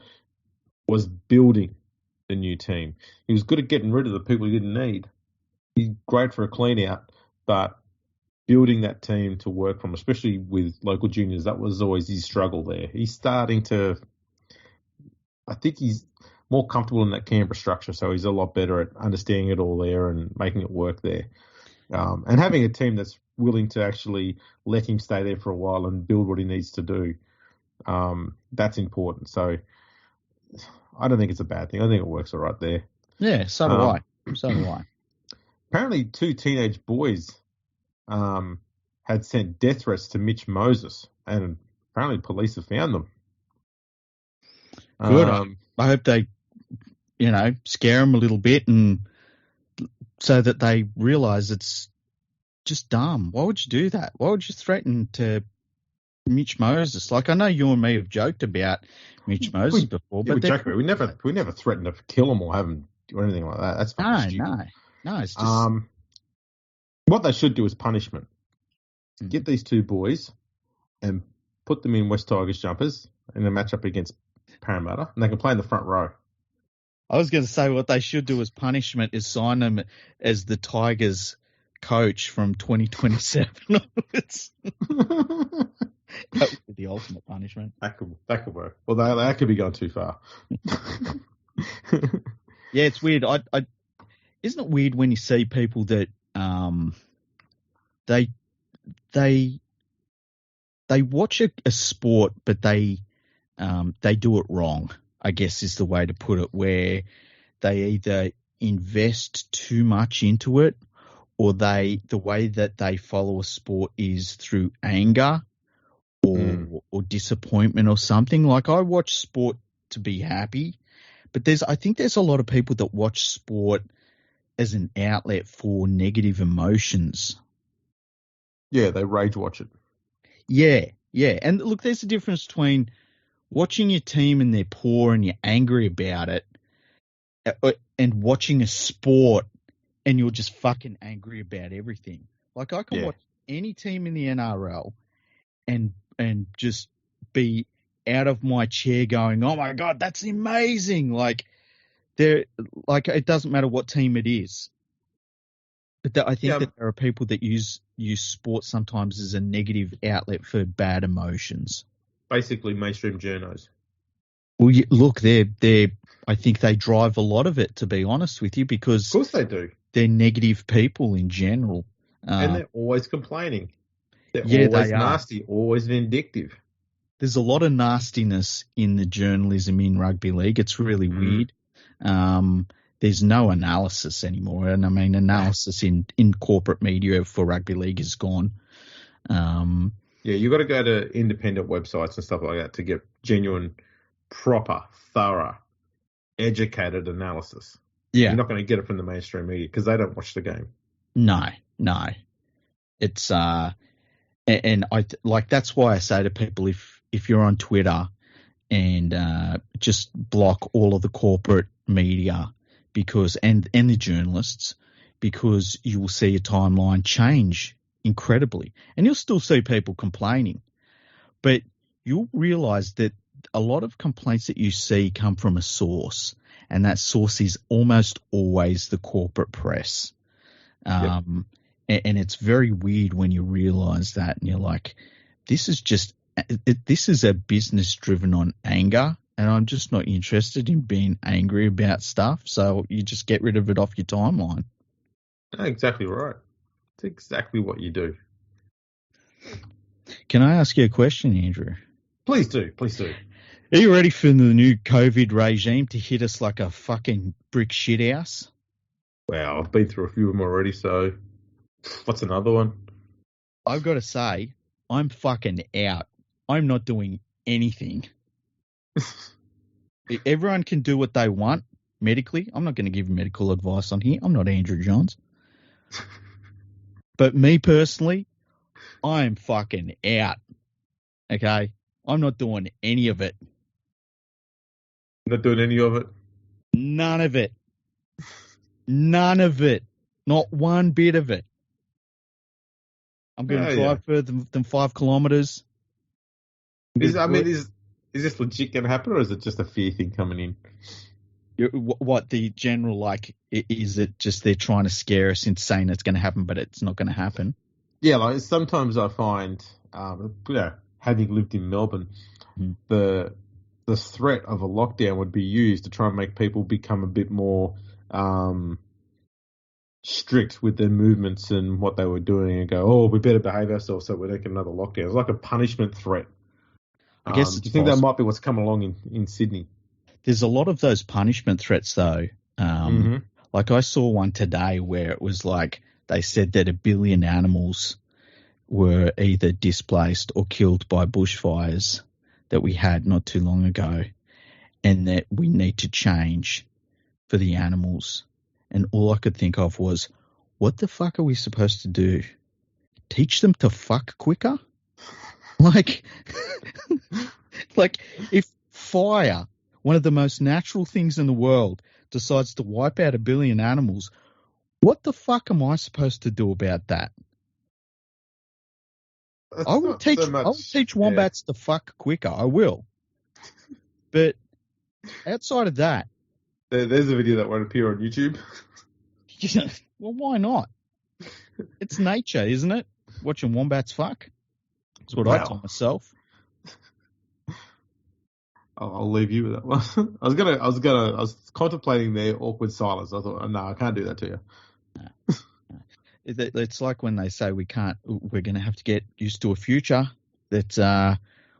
building the new team. He was good at getting rid of the people he didn't need. He's great for a clean out, but building that team to work from, especially with local juniors, that was always his struggle there. He's starting to, I think he's more comfortable in that Canberra structure, so he's a lot better at understanding it all there and making it work there. And having a team that's willing to actually let him stay there for a while and build what he needs to do, that's important. So I don't think it's a bad thing. I think it works all right there. Yeah, so do I. Apparently 2 teenage boys had sent death threats to Mitch Moses, and apparently police have found them. Good. I hope they, scare them a little bit, and so that they realise it's just dumb. Why would you do that? Why would you threaten to Mitch Moses? Like, I know you and me have joked about Mitch Moses before, but we never threatened to kill him or have him do anything like that. That's fucking stupid. No. It's just what they should do is punishment. Get these 2 boys and put them in West Tigers jumpers in a matchup against Parramatta, and they can play in the front row. I was going to say what they should do as punishment is sign them as the Tigers coach from 2027 onwards. That would be the ultimate punishment. That could work. Well, that could be going too far. Yeah, it's weird. Isn't it weird when you see people that they watch a sport, but they do it wrong, I guess is the way to put it, where they either invest too much into it, or the way that they follow a sport is through anger or disappointment or something. Like, I watch sport to be happy, but I think there's a lot of people that watch sport as an outlet for negative emotions. Yeah, they rage watch it. Yeah. And look, there's a difference between watching your team and they're poor and you're angry about it, and watching a sport and you're just fucking angry about everything. Like, I can watch any team in the NRL and just be out of my chair going, oh my God, that's amazing. Like, it doesn't matter what team it is. But I think that there are people that use sport sometimes as a negative outlet for bad emotions. Basically, mainstream journos. Well, look, I think they drive a lot of it, to be honest with you, because of course they do. They're negative people in general. And they're always complaining. They're Yeah, always they are. nasty, always vindictive. There's a lot of nastiness in the journalism in rugby league. It's really weird. There's no analysis anymore. And I mean, analysis in corporate media for rugby league is gone. Yeah, you've got to go to independent websites and stuff like that to get genuine, proper, thorough, educated analysis. Yeah. You're not going to get it from the mainstream media because they don't watch the game. No. It's, and that's why I say to people, if you're on Twitter and just block all of the corporate media and the journalists, because you will see a timeline change incredibly, and you'll still see people complaining, but you'll realize that a lot of complaints that you see come from a source, and that source is almost always the corporate press. Yep. And it's very weird when you realize that, and you're like, this is a business driven on anger, and I'm just not interested in being angry about stuff. So you just get rid of it off your timeline. Exactly right. It's exactly what you do. Can I ask you a question, Andrew? Please do. Please do. Are you ready for the new COVID regime to hit us like a fucking brick shithouse? Well, I've been through a few of them already, so what's another one? I've got to say, I'm fucking out. I'm not doing anything. Everyone can do what they want medically. I'm not going to give medical advice on here. I'm not Andrew Johns. But me personally, I'm fucking out. Okay? I'm not doing any of it. Not doing any of it? None of it. None of it. Not one bit of it. I'm going to drive further than 5 kilometres. Is this legit going to happen, or is it just a fear thing coming in? What the general, like, is it just they're trying to scare us into saying it's going to happen, but it's not going to happen? Yeah, like sometimes I find, having lived in Melbourne, the threat of a lockdown would be used to try and make people become a bit more strict with their movements and what they were doing, and go, oh, we better behave ourselves so we don't get another lockdown. It's like a punishment threat. I guess. Do you think that might be what's come along in Sydney? There's a lot of those punishment threats, though. Like I saw one today where it was like they said that 1 billion animals were either displaced or killed by bushfires that we had not too long ago, and that we need to change for the animals. And all I could think of was, what the fuck are we supposed to do? Teach them to fuck quicker? Like if fire, one of the most natural things in the world, decides to wipe out 1 billion animals, what the fuck am I supposed to do about that? I will teach wombats to fuck quicker. I will. But outside of that, there's a video that won't appear on YouTube. Well, why not? It's nature, isn't it? Watching wombats fuck. That's what I tell myself. I'll leave you with that one. I was contemplating their awkward silence. I thought, no, I can't do that to you. It's like when they say we're going to have to get used to a future that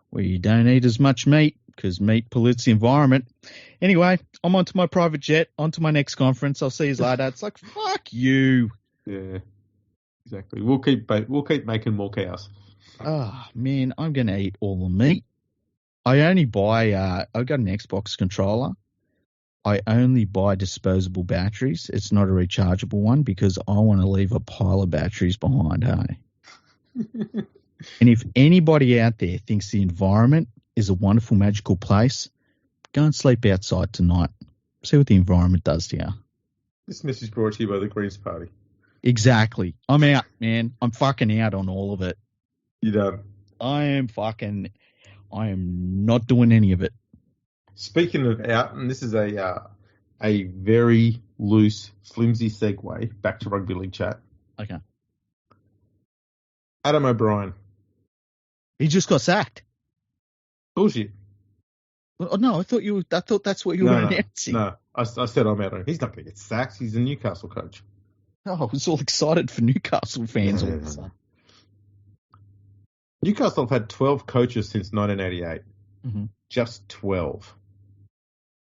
where you don't eat as much meat because meat pollutes the environment. Anyway, I'm onto my private jet, onto my next conference. I'll see you later. It's like, fuck you. Yeah, exactly. We'll keep making more cows. Oh man, I'm going to eat all the meat. I only buy. I got an Xbox controller. I only buy disposable batteries. It's not a rechargeable one because I want to leave a pile of batteries behind, hey? And if anybody out there thinks the environment is a wonderful, magical place, go and sleep outside tonight. See what the environment does to you. This message brought to you by the Greens Party. Exactly. I'm out, man. I'm fucking out on all of it. You done? I am not doing any of it. Speaking of out, and this is a very loose, flimsy segue back to rugby league chat. Okay. Adam O'Brien. He just got sacked. Bullshit. Oh, no, I thought that's what you were announcing. No, I said I'm out on him. He's not going to get sacked. He's a Newcastle coach. Oh, I was all excited for Newcastle fans all of a No. sudden. Newcastle have had 12 coaches since 1988. Mm-hmm. Just 12.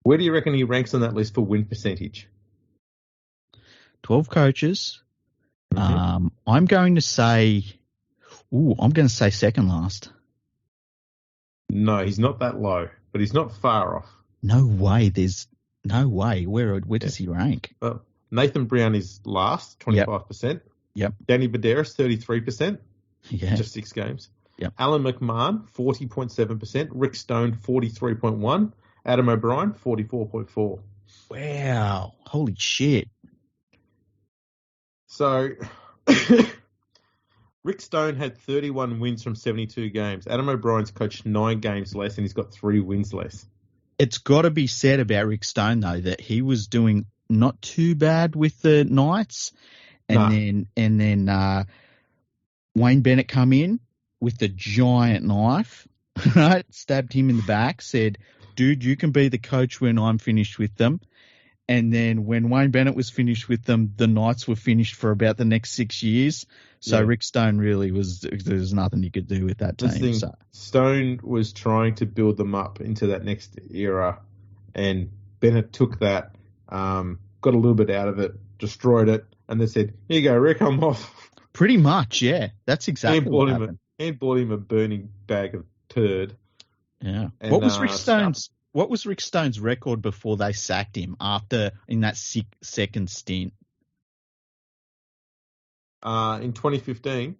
Where do you reckon he ranks on that list for win percentage? 12 coaches. Mm-hmm. I'm going to say second last. No, he's not that low, but he's not far off. No way. There's no way. Where does he rank? Well, Nathan Brown is last, 25%. Yep. Danny Baderas, 33%. Yeah. Just 6 games. Yep. Alan McMahon, 40.7%. Rick Stone, 43.1%. Adam O'Brien, 44.4%. Wow. Holy shit. So, Rick Stone had 31 wins from 72 games. Adam O'Brien's coached 9 games less, and he's got 3 wins less. It's got to be said about Rick Stone, though, that he was doing not too bad with the Knights. And then Wayne Bennett come in with the giant knife, right? Stabbed him in the back, said, dude, you can be the coach when I'm finished with them. And then when Wayne Bennett was finished with them, the Knights were finished for about the next 6 years. So Rick Stone really there's nothing you could do with that team. Stone was trying to build them up into that next era, and Bennett took that, got a little bit out of it, destroyed it, and they said, here you go, Rick, I'm off. Pretty much, yeah. That's exactly what happened. And bought him a burning bag of turd. Yeah. And, What was Rick Stone's record before they sacked him in that second stint? In 2015,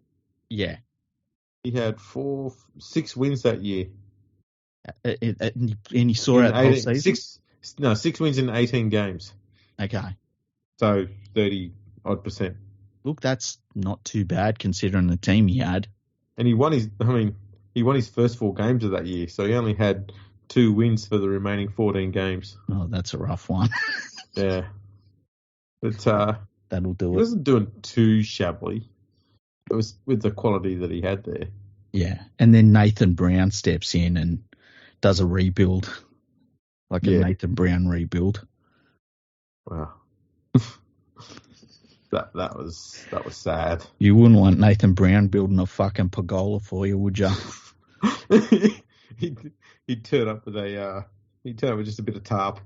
yeah, he had 6 wins that year. And he saw out the whole season? 6 wins in 18 games. Okay. So 30-odd%. Look, that's not too bad considering the team he had. And he won his first 4 games of that year, so he only had 2 wins for the remaining 14 games. Oh, that's a rough one. Yeah. But that'll do it. He wasn't doing too shabbily. It was with the quality that he had there. Yeah. And then Nathan Brown steps in and does a rebuild. A Nathan Brown rebuild. Wow. That was sad. You wouldn't want Nathan Brown building a fucking pergola for you, would you? He'd turn up with just a bit of tarp.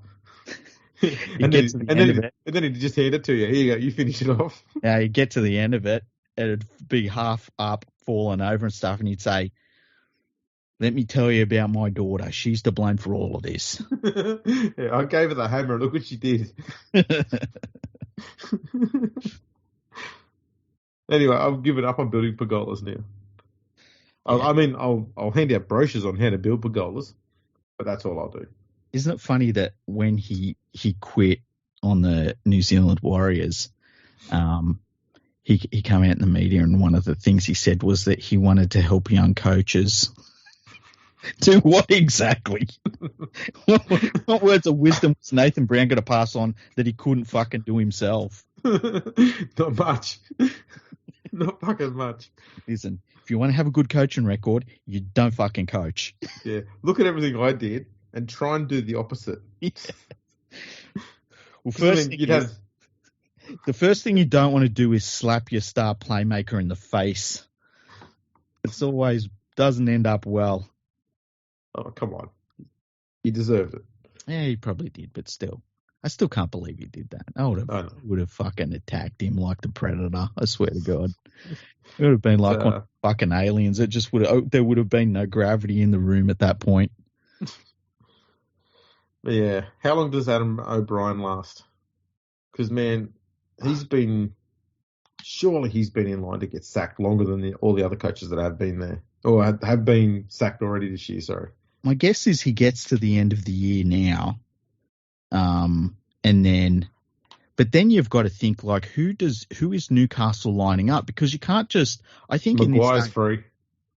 And then he'd just hand it to you. Here you go, you finish it off. Yeah, you get to the end of it, and it'd be half up, falling over and stuff, and you'd say, let me tell you about my daughter. She's to blame for all of this. Yeah, I gave her the hammer. Look what she did. Anyway, I'll give it up on building pergolas now. I'll hand out brochures on how to build pergolas, but that's all I'll do. Isn't it funny that when he quit on the New Zealand Warriors, he came out in the media, and one of the things he said was that he wanted to help young coaches. Do what exactly? What words of wisdom was Nathan Brown going to pass on that he couldn't fucking do himself? Not much. Not fucking much. Listen, if you want to have a good coaching record, you don't fucking coach. Yeah. Look at everything I did and try and do the opposite. Yeah. Well, the first thing you don't want to do is slap your star playmaker in the face. It's always doesn't end up well. Oh, come on. He deserved it. Yeah, he probably did, but still. I still can't believe he did that. I would have fucking attacked him like the Predator. I swear to God. It would have been like one of the fucking aliens. There would have been no gravity in the room at that point. Yeah. How long does Adam O'Brien last? Because, man, surely he's been in line to get sacked longer than all the other coaches that have been there. Or have been sacked already this year, sorry. My guess is he gets to the end of the year now. But then you've got to think, like, who is Newcastle lining up? Because you can't just, I think Maguire's free.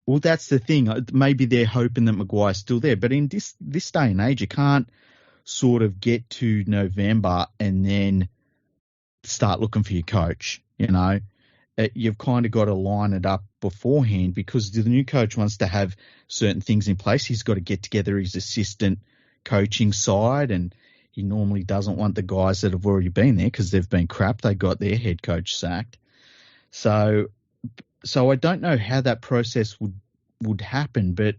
Well, that's the thing. Maybe they're hoping that Maguire's still there. But in this day and age, you can't sort of get to November and then start looking for your coach, you know. You've kind of got to line it up beforehand because the new coach wants to have certain things in place. He's got to get together his assistant coaching side and He normally doesn't want the guys that have already been there because they've been crap. They got their head coach sacked. So I don't know how that process would happen, but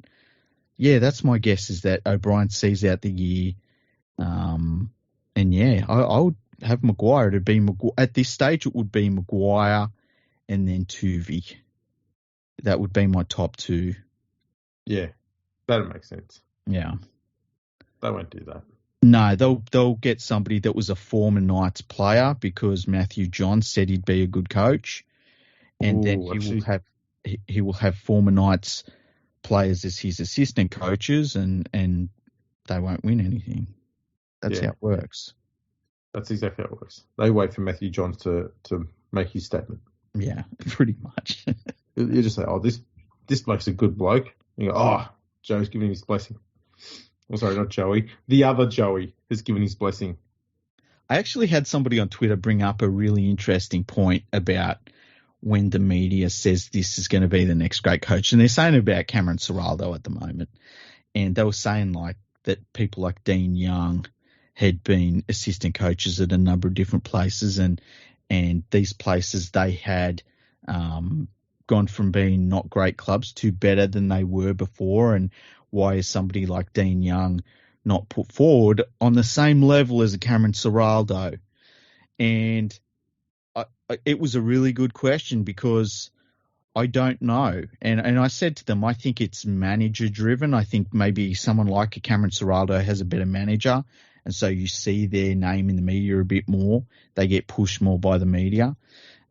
yeah, that's my guess is that O'Brien sees out the year. And yeah, I would have Maguire. It'd be at this stage, it would be Maguire and then Tuvey. That would be my top two. Yeah, that makes sense. Yeah. They won't do that. No, they'll get somebody that was a former Knights player because Matthew John said he'd be a good coach, and then he will have former Knights players as his assistant coaches, and they won't win anything. That's how it works. That's exactly how it works. They wait for Matthew Johns to make his statement. Yeah, pretty much. You just say, "Oh, this bloke's a good bloke." You go, "Oh, Joe's giving his blessing." Oh, sorry, not Joey. The other Joey has given his blessing. I actually had somebody on Twitter bring up a really interesting point about when the media says this is going to be the next great coach. And they're saying about Cameron Ciraldo at the moment. And they were saying like that people like Dean Young had been assistant coaches at a number of different places. And these places they had gone from being not great clubs to better than they were before. And why is somebody like Dean Young not put forward on the same level as a Cameron Ciraldo? And it was a really good question because I don't know. And I said to them, I think it's manager driven. I think maybe someone like a Cameron Ciraldo has a better manager. And so you see their name in the media a bit more. They get pushed more by the media.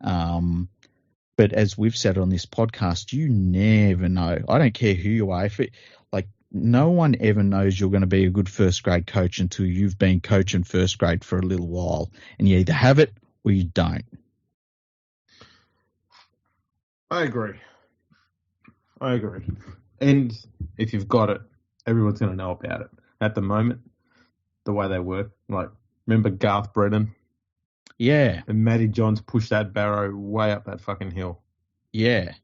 But as we've said on this podcast, you never know. I don't care who you are. No one ever knows you're going to be a good first grade coach until you've been coaching first grade for a little while. And you either have it or you don't. I agree. And if you've got it, everyone's going to know about it. At the moment, the way they work, like, remember Garth Brennan? Yeah. And Matty Johns pushed that barrow way up that fucking hill. Yeah.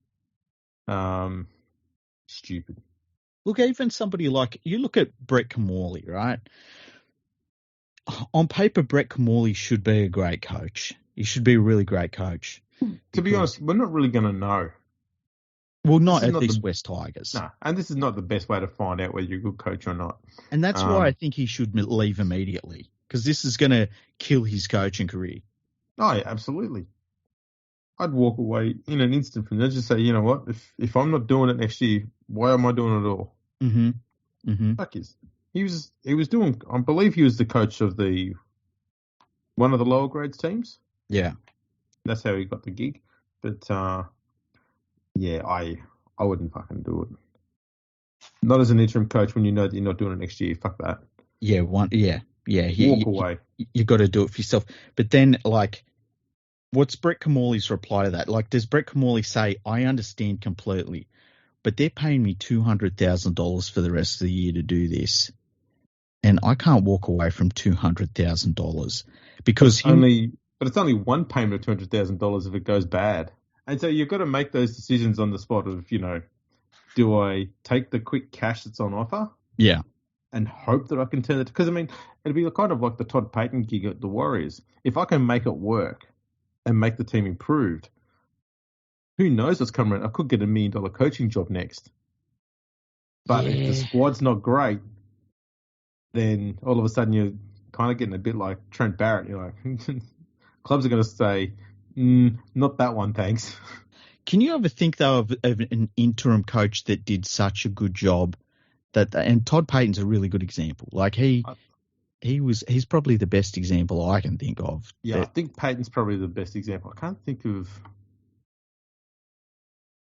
Stupid. Look, even somebody like, you look at Brett Camorley, right? On paper, Brett Camorley should be a great coach. He should be a really great coach. To be honest, we're not really going to know. Well, not at these West Tigers. No, and this is not the best way to find out whether you're a good coach or not. And that's why I think he should leave immediately, because this is going to kill his coaching career. Oh, yeah, absolutely. I'd walk away in an instant from there. Just say, you know what? If I'm not doing it next year, why am I doing it at all? Mm-hmm. Mm-hmm. Fuck is. He was doing. I believe he was the coach of one of the lower grades teams. Yeah. That's how he got the gig. But yeah, I wouldn't fucking do it. Not as an interim coach when you know that you're not doing it next year. Fuck that. Yeah. Walk away. You got to do it for yourself. But then, like, what's Brett Camorley's reply to that? Like, does Brett Camorley say, I understand completely, but they're paying me $200,000 for the rest of the year to do this, and I can't walk away from $200,000 because But it's only one payment of $200,000 if it goes bad. And so you've got to make those decisions on the spot of, do I take the quick cash that's on offer? Yeah. And hope that I can turn it. Because, I mean, it'd be kind of like the Todd Payton gig at the Warriors. If I can make it work and make the team improved, who knows what's coming around? I could get $1 million coaching job next. But if the squad's not great, then all of a sudden you're kind of getting a bit like Trent Barrett. You're like, clubs are going to say, not that one, thanks. Can you ever think, though, of an interim coach that did such a good job? And Todd Payton's a really good example. Like, he's probably the best example I can think of. Yeah, I think Payton's probably the best example. I can't think of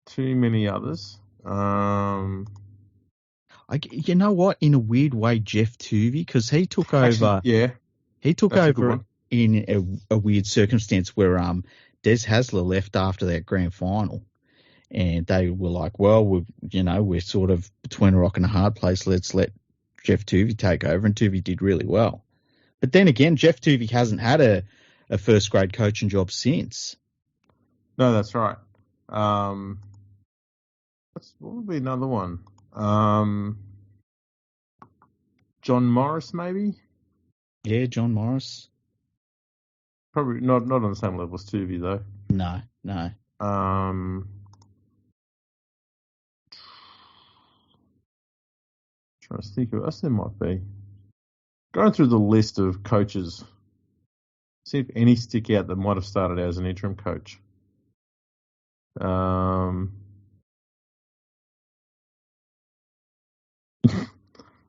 too many others. You know what? In a weird way, Jeff Tuvey, because he took over. He took over in a weird circumstance where Des Hasler left after that grand final, and they were like, "Well, we're sort of between a rock and a hard place. Let's let Jeff Tuvey take over," and Tuvey did really well. But then again, Jeff Tuvey hasn't had a first grade coaching job since. No, that's right. What would be another one? John Morris, maybe? Yeah, John Morris. Probably not on the same level as Tuvey, though. No. Trying to think of us there might be. Going through the list of coaches, see if any stick out that might have started out as an interim coach. I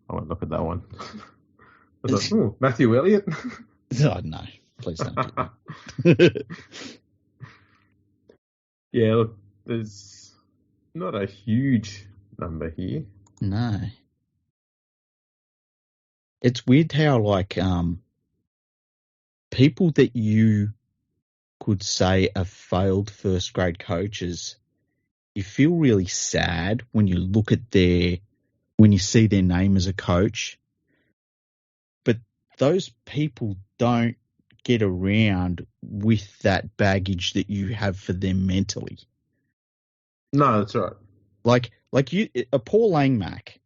won't look at that one. I was like, Matthew Elliott? Oh, no. Please don't do that. Yeah, look, there's not a huge number here. No. It's weird how, like, people that you could say are failed first grade coaches, you feel really sad when you look at when you see their name as a coach. But those people don't get around with that baggage that you have for them mentally. No, that's right. Like Paul Langmack.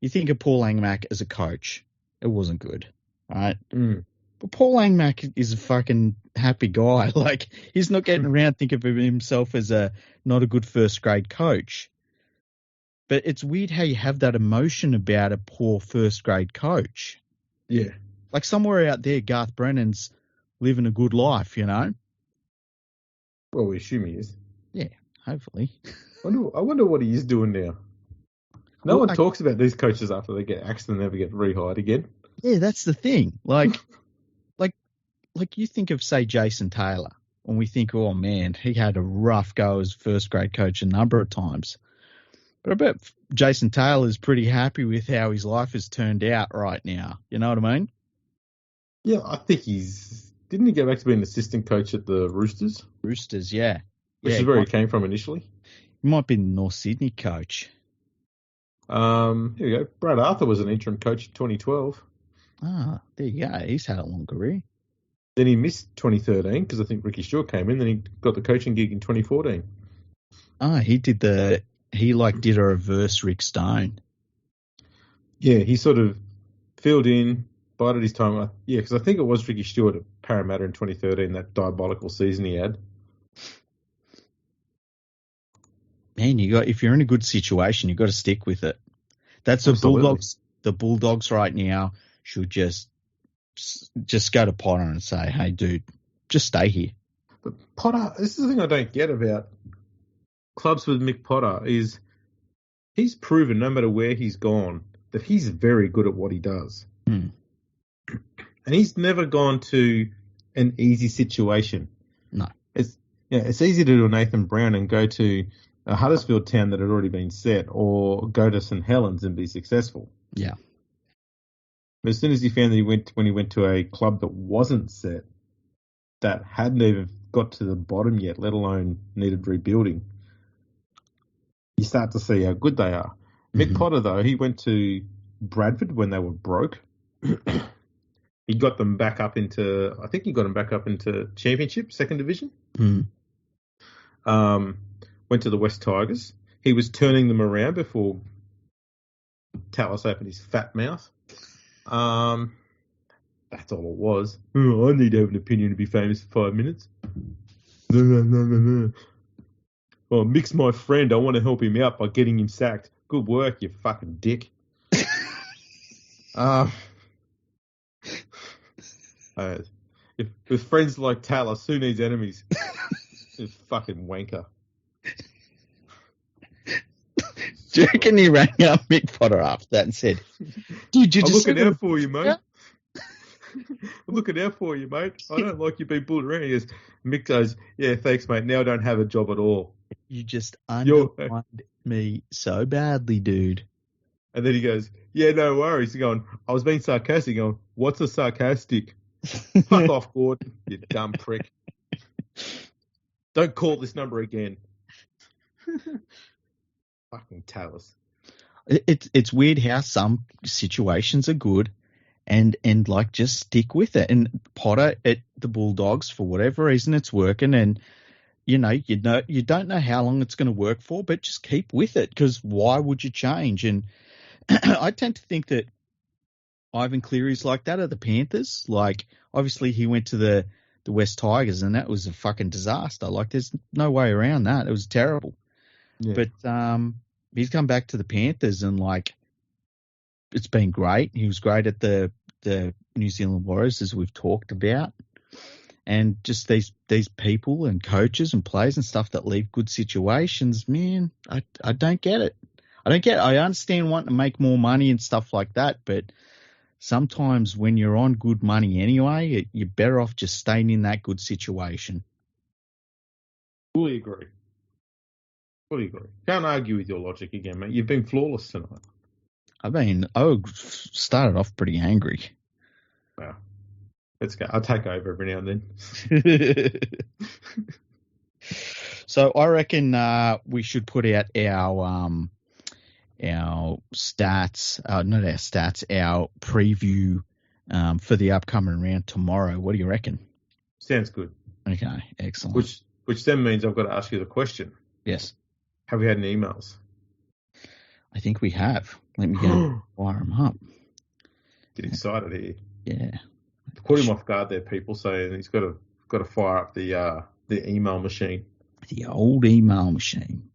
You think of Paul Langmack as a coach. It wasn't good, right? Mm. But Paul Langmack is a fucking happy guy. Like, he's not getting around thinking of himself as not a good first grade coach. But it's weird how you have that emotion about a poor first grade coach. Yeah. Like, somewhere out there, Garth Brennan's living a good life, you know? Well, we assume he is. Yeah, hopefully. I wonder what he is doing now. No one talks about these coaches after they get axed and never get rehired again. Yeah, that's the thing. Like you think of, say, Jason Taylor, and we think, oh, man, he had a rough go as first grade coach a number of times. But I bet Jason Taylor is pretty happy with how his life has turned out right now. You know what I mean? Yeah, I think didn't he go back to being an assistant coach at the Roosters? Roosters, yeah. Which is where he came from initially. He might be the North Sydney coach. Here we go. Brad Arthur was an interim coach in 2012. Ah, there you go. He's had a long career. Then he missed 2013 because I think Ricky Stewart came in. Then he got the coaching gig in 2014. Ah, he did a reverse Rick Stone. Yeah, he sort of filled in, bided his time. Yeah, because I think it was Ricky Stewart at Parramatta in 2013, that diabolical season he had. Man, if you're in a good situation, you've got to stick with it. That's Absolutely. the Bulldogs. The Bulldogs right now should just go to Potter and say, hey, dude, just stay here. But Potter, this is the thing I don't get about clubs with Mick Potter is he's proven, no matter where he's gone, that he's very good at what he does. Hmm. And he's never gone to an easy situation. No. It's easy to do a Nathan Brown and go to a Huddersfield town that had already been set, or go to St Helens and be successful. Yeah. But as soon as he found that when he went to a club that wasn't set, that hadn't even got to the bottom yet, let alone needed rebuilding, you start to see how good they are. Mm-hmm. Mick Potter, though, he went to Bradford when they were broke. He got them back up into, I think he got them back up into Championship, second division. Mm. Went to the West Tigers. He was turning them around before Tallis opened his fat mouth. That's all it was. Oh, I need to have an opinion to be famous for 5 minutes. No. Oh, Mick's my friend. I want to help him out by getting him sacked. Good work, you fucking dick. With friends like Tallis, who needs enemies? This fucking wanker. Do you reckon he rang up Mick Potter after that and said, dude, I'm looking out for you, mate. I'm looking out for you, mate. I don't like you being bullied around. He goes, Mick goes, yeah, thanks, mate. Now I don't have a job at all. You just undermined me so badly, dude. And then he goes, yeah, no worries. He's going, I was being sarcastic. Going, what's a sarcastic? Fuck off, Gordon, you dumb prick. Don't call this number again. Fucking Tallis. It's weird how some situations are good and like just stick with it. And Potter at the Bulldogs, for whatever reason, it's working. And you don't know how long it's going to work for, but just keep with it, because why would you change? And I tend to think that Ivan Cleary's like that at the Panthers. Like, obviously he went to the West Tigers and that was a fucking disaster. Like, there's no way around that. It was terrible. Yeah. But he's come back to the Panthers and, like, it's been great. He was great at the New Zealand Warriors, as we've talked about. And just these people and coaches and players and stuff that leave good situations, man, I don't get it. I understand wanting to make more money and stuff like that, but sometimes when you're on good money anyway, you're better off just staying in that good situation. Fully agree. Can't argue with your logic again, mate. You've been flawless tonight. I started off pretty angry. Wow. Let's go. I'll take over every now and then. So I reckon we should put out our stats, not our stats, our preview for the upcoming round tomorrow. What do you reckon? Sounds good. Okay, excellent. Which then means I've got to ask you the question. Yes. Have we had any emails? I think we have. Let me go fire them up. Get excited here. Yeah. Put him off guard there, people, saying he's got to fire up the email machine. The old email machine.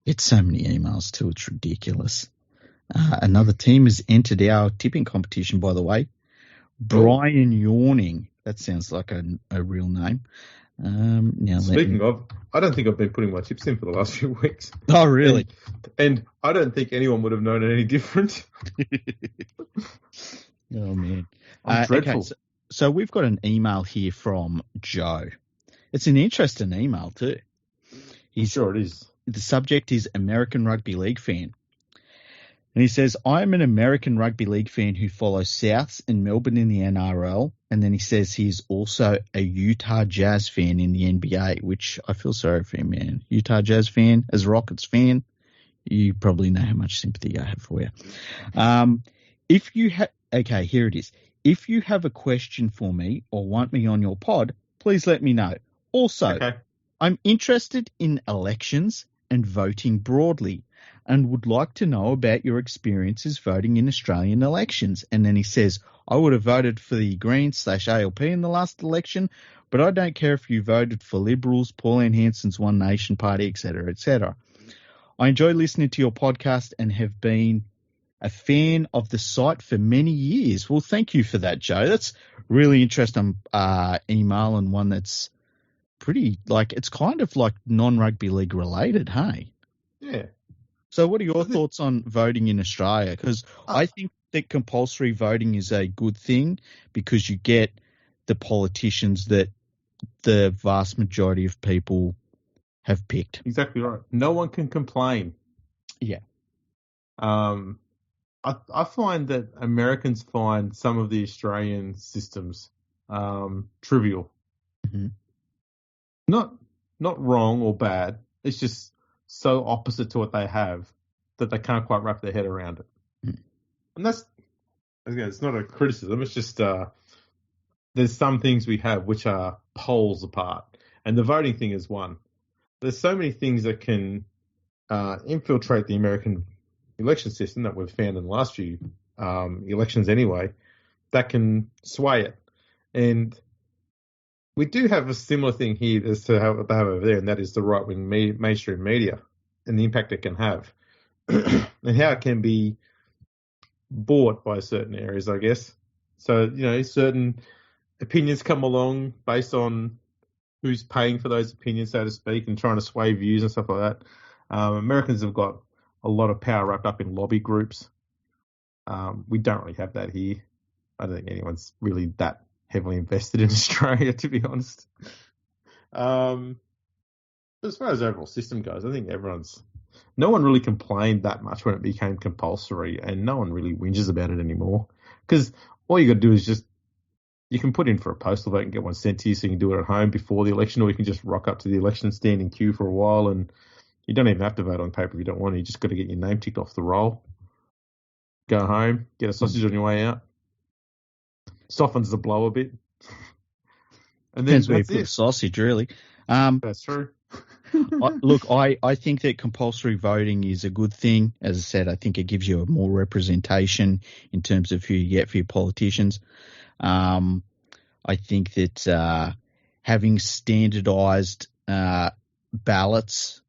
It's so many emails too. It's ridiculous. Another team has entered our tipping competition, by the way. Brian Yawning. That sounds like a real name. Now, speaking of, I don't think I've been putting my tips in for the last few weeks. Oh, really? And I don't think anyone would have known it any different. Oh, man. Dreadful. Okay, so we've got an email here from Joe. It's an interesting email too. Sure it is. The subject is American Rugby League fan. And he says, I'm an American Rugby League fan who follows Souths and Melbourne in the NRL. And then he says he's also a Utah Jazz fan in the NBA, which I feel sorry for him, man. Utah Jazz fan, as a Rockets fan, you probably know how much sympathy I have for you. Okay, here it is. If you have a question for me or want me on your pod, please let me know. Also, I'm interested in elections and voting broadly and would like to know about your experiences voting in Australian elections. And then he says, I would have voted for the Greens/ALP in the last election, but I don't care if you voted for Liberals, Pauline Hanson's One Nation Party, etc., etc. I enjoy listening to your podcast and have been a fan of the site for many years. Well, thank you for that, Joe. That's really interesting email and one that's pretty, like, it's kind of like non-rugby league related, hey? Yeah. So what are your thoughts on voting in Australia? Because I think that compulsory voting is a good thing because you get the politicians that the vast majority of people have picked. Exactly right. No one can complain. Yeah. I find that Americans find some of the Australian systems trivial. Mm-hmm. Not wrong or bad. It's just so opposite to what they have that they can't quite wrap their head around it. Mm. And that's, again, it's not a criticism. It's just there's some things we have which are poles apart. And the voting thing is one. There's so many things that can infiltrate the American election system that we've found in the last few elections anyway, that can sway it. And we do have a similar thing here as to how they have over there, and that is the right-wing mainstream media and the impact it can have and how it can be bought by certain areas, I guess. So, certain opinions come along based on who's paying for those opinions, so to speak, and trying to sway views and stuff like that. Americans have got a lot of power wrapped up in lobby groups. We don't really have that here. I don't think anyone's really that heavily invested in Australia, to be honest. As far as the overall system goes, I think no one really complained that much when it became compulsory, and no one really whinges about it anymore. Because all you got to do is you can put in for a postal vote and get one sent to you, so you can do it at home before the election, or you can just rock up to the election, stand in queue for a while, and you don't even have to vote on paper if you don't want to. You just got to get your name ticked off the roll. Go home, get a sausage on your way out. Softens the blow a bit. And then depends where you put the sausage, really. That's true. I think that compulsory voting is a good thing. As I said, I think it gives you a more representation in terms of who you get for your politicians. I think that having standardised ballots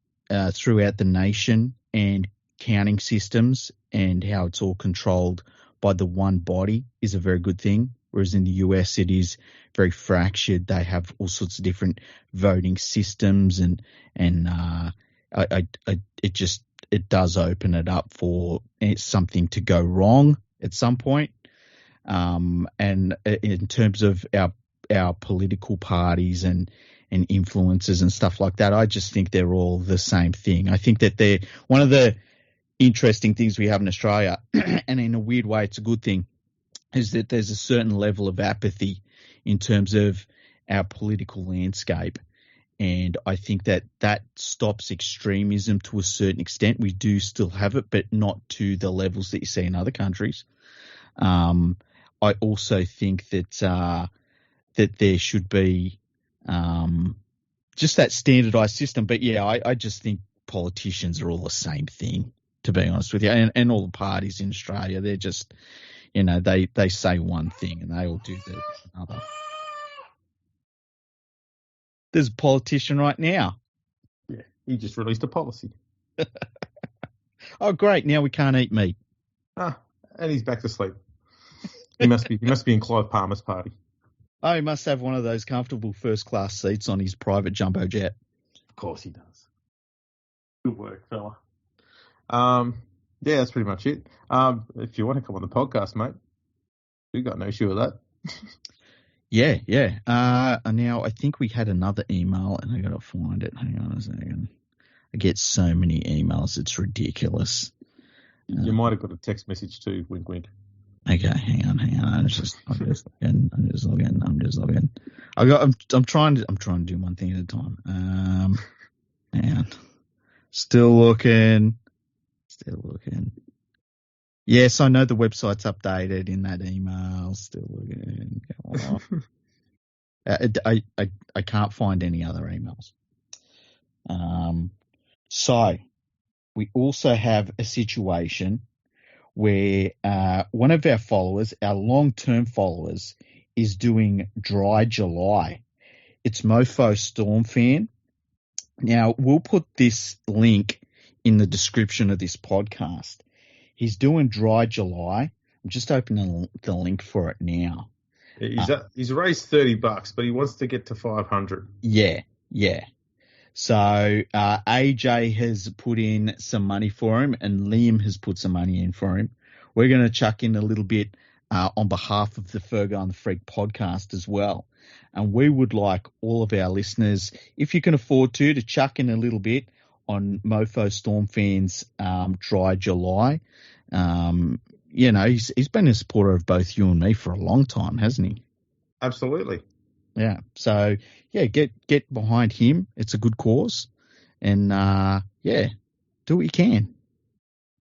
throughout the nation and counting systems and how it's all controlled by the one body is a very good thing. Whereas in the US, it is very fractured. They have all sorts of different voting systems, and it does open it up for something to go wrong at some point. And in terms of our political parties and influences and stuff like that, I just think they're all the same thing. I think that they're one of the interesting things we have in Australia, and in a weird way, it's a good thing, is that there's a certain level of apathy in terms of our political landscape. And I think that stops extremism to a certain extent. We do still have it, but not to the levels that you see in other countries. I also think that there should be just that standardised system. But yeah, I just think politicians are all the same thing, to be honest with you, and all the parties in Australia, they're just, they say one thing and they all do the other. There's a politician right now. Yeah, he just released a policy. Oh, great! Now we can't eat meat. And he's back to sleep. He must be in Clive Palmer's party. Oh, he must have one of those comfortable first class seats on his private jumbo jet. Of course he does. Good work, fella. Yeah, that's pretty much it. If you want to come on the podcast, mate, we've got no issue with that. Yeah. Now I think we had another email, and I got to find it. Hang on a second. I get so many emails, it's ridiculous. You might have got a text message too. Wink, wink. Okay, hang on. I'm just looking. I'm trying to do one thing at a time. Hang on. Still looking. Yes, I know the website's updated in that email. Still looking. Come on. I can't find any other emails. So we also have a situation where one of our followers, our long-term followers, is doing Dry July. It's Mofo Storm Fan. Now, we'll put this link in the description of this podcast. He's doing Dry July. I'm just opening the link for it now. He's raised $30, but he wants to get to 500. Yeah. So AJ has put in some money for him, and Liam has put some money in for him. We're going to chuck in a little bit on behalf of the Fergo and the Freak podcast as well. And we would like all of our listeners, if you can afford to chuck in a little bit on Mofo Storm Fans Dry July. He's been a supporter of both you and me for a long time, hasn't he? Absolutely. Yeah. So, yeah, get behind him. It's a good cause. And, do what you can.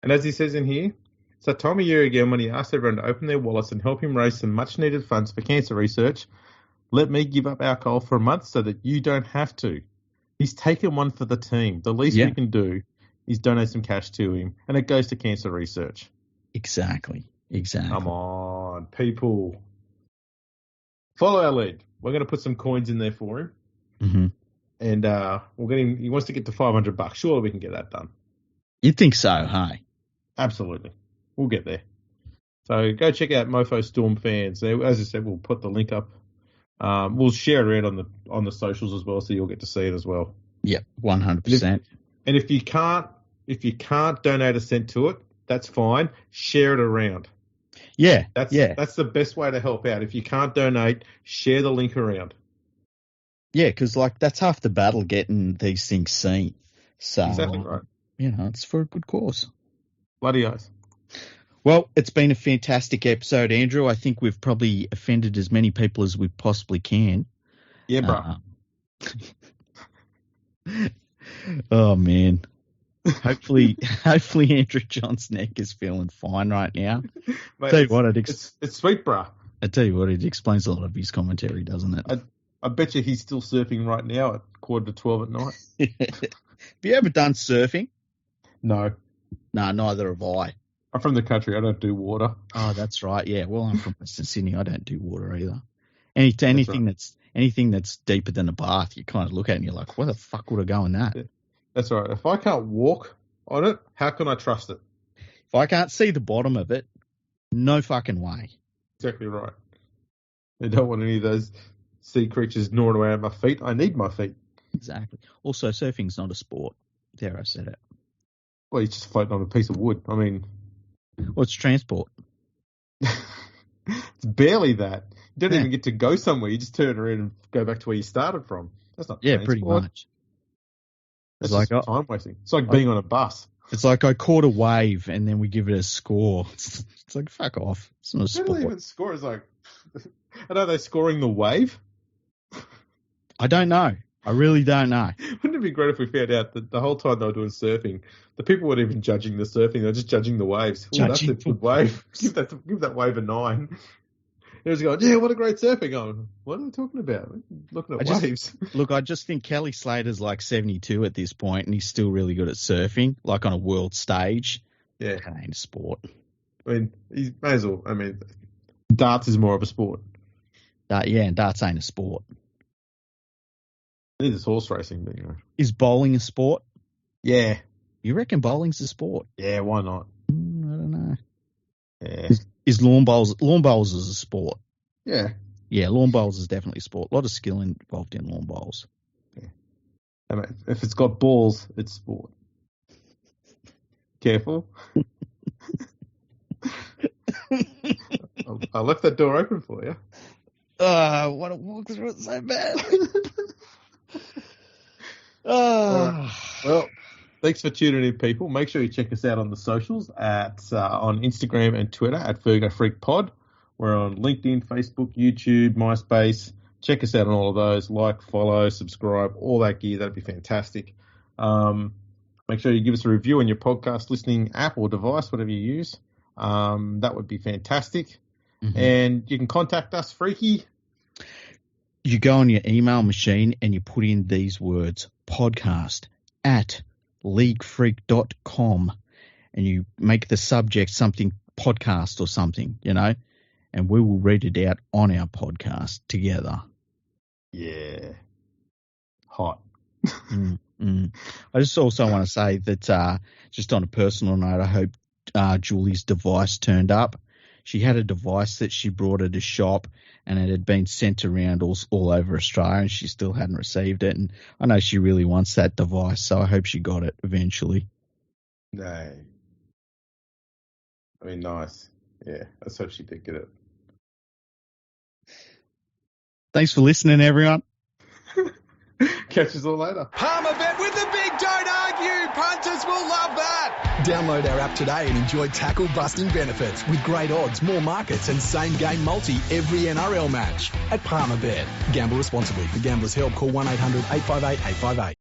And as he says in here, it's that time of year again when he asks everyone to open their wallets and help him raise some much-needed funds for cancer research. Let me give up alcohol for a month so that you don't have to. He's taken one for the team. The least we can do is donate some cash to him, and it goes to cancer research. Exactly. Come on, people. Follow our lead. We're going to put some coins in there for him. Mm-hmm. And we'll get him. He wants to get to $500. Surely we can get that done. You'd think so, hey? Absolutely. We'll get there. So go check out Mofo Storm Fans. As I said, we'll put the link up. We'll share it on the socials as well, so you'll get to see it as well. Yep, 100%. And if you can't donate a cent to it, that's fine. Share it around. Yeah, that's the best way to help out. If you can't donate, share the link around. Yeah, because that's half the battle, getting these things seen. So exactly right. It's for a good cause. Bloody oath. Well, it's been a fantastic episode, Andrew. I think we've probably offended as many people as we possibly can. Yeah, bro. Oh, man. Hopefully Andrew John's neck is feeling fine right now. Mate, tell you what, it's sweet, bro. I tell you what, it explains a lot of his commentary, doesn't it? I bet you he's still surfing right now at 11:45 at night. Have you ever done surfing? No. No, neither have I. I'm from the country. I don't do water. Oh, that's right. Yeah. Well, I'm from Western Sydney. I don't do water either. Anything that's deeper than a bath, you kind of look at it and you're like, where the fuck would I go in that? Yeah, that's right. If I can't walk on it, how can I trust it? If I can't see the bottom of it, no fucking way. Exactly right. I don't want any of those sea creatures gnawing away at my feet. I need my feet. Exactly. Also, surfing's not a sport. There, I said it. Well, you're just floating on a piece of wood. I mean... Well, it's transport. It's barely that. You don't even get to go somewhere. You just turn around and go back to where you started from. That's not transport. Pretty much. It's like time wasting. It's like being on a bus. It's like I caught a wave and then we give it a score. It's like, fuck off. It's not a sport. How do they even score? It's like... Are they scoring the wave? I don't know. I really don't know. Wouldn't it be great if we found out that the whole time they were doing surfing, the people weren't even judging the surfing, they're just judging the waves. Ooh, that's a good wave. Give that wave a 9. It was going, yeah, what a great surfing. Going, what are they talking about? Looking at waves. Look, I just think Kelly Slater's like 72 at this point, and he's still really good at surfing, like on a world stage. Yeah. That ain't a sport. I mean, he may as well. I mean, darts is more of a sport. And darts ain't a sport. Neither is horse racing, but you know. Is bowling a sport? Yeah. You reckon bowling's a sport? Yeah, why not? I don't know. Yeah. Is lawn bowls is a sport? Yeah. Yeah, lawn bowls is definitely a sport. A lot of skill involved in lawn bowls. Yeah. I mean, if it's got balls, it's sport. Careful. I left that door open for you. What a walk through it so bad. Right. Well, thanks for tuning in, people. Make sure you check us out on the socials on Instagram and Twitter at Fergo Freak Pod. We're on LinkedIn, Facebook, YouTube, MySpace. Check us out on all of those. Like, follow, subscribe, all that gear. That'd be fantastic. Make sure you give us a review on your podcast listening app or device, whatever you use. That would be fantastic. Mm-hmm. And you can contact us, Freaky. You go on your email machine and you put in these words, podcast@leaguefreak.com, and you make the subject something podcast or something, you know, and we will read it out on our podcast together. Yeah. Hot. I just also want to say that just on a personal note, I hope Julie's device turned up. She had a device that she brought at a shop and it had been sent around all over Australia and she still hadn't received it. And I know she really wants that device, so I hope she got it eventually. No. I mean, nice. Yeah, let's hope she did get it. Thanks for listening, everyone. Catch us all later. Palmerbet with the big don't argue. Punters will love that. Download our app today and enjoy tackle busting benefits with great odds, more markets and same game multi every NRL match at Palmerbet. Gamble responsibly. For Gamblers' Help, call 1-800-858-858.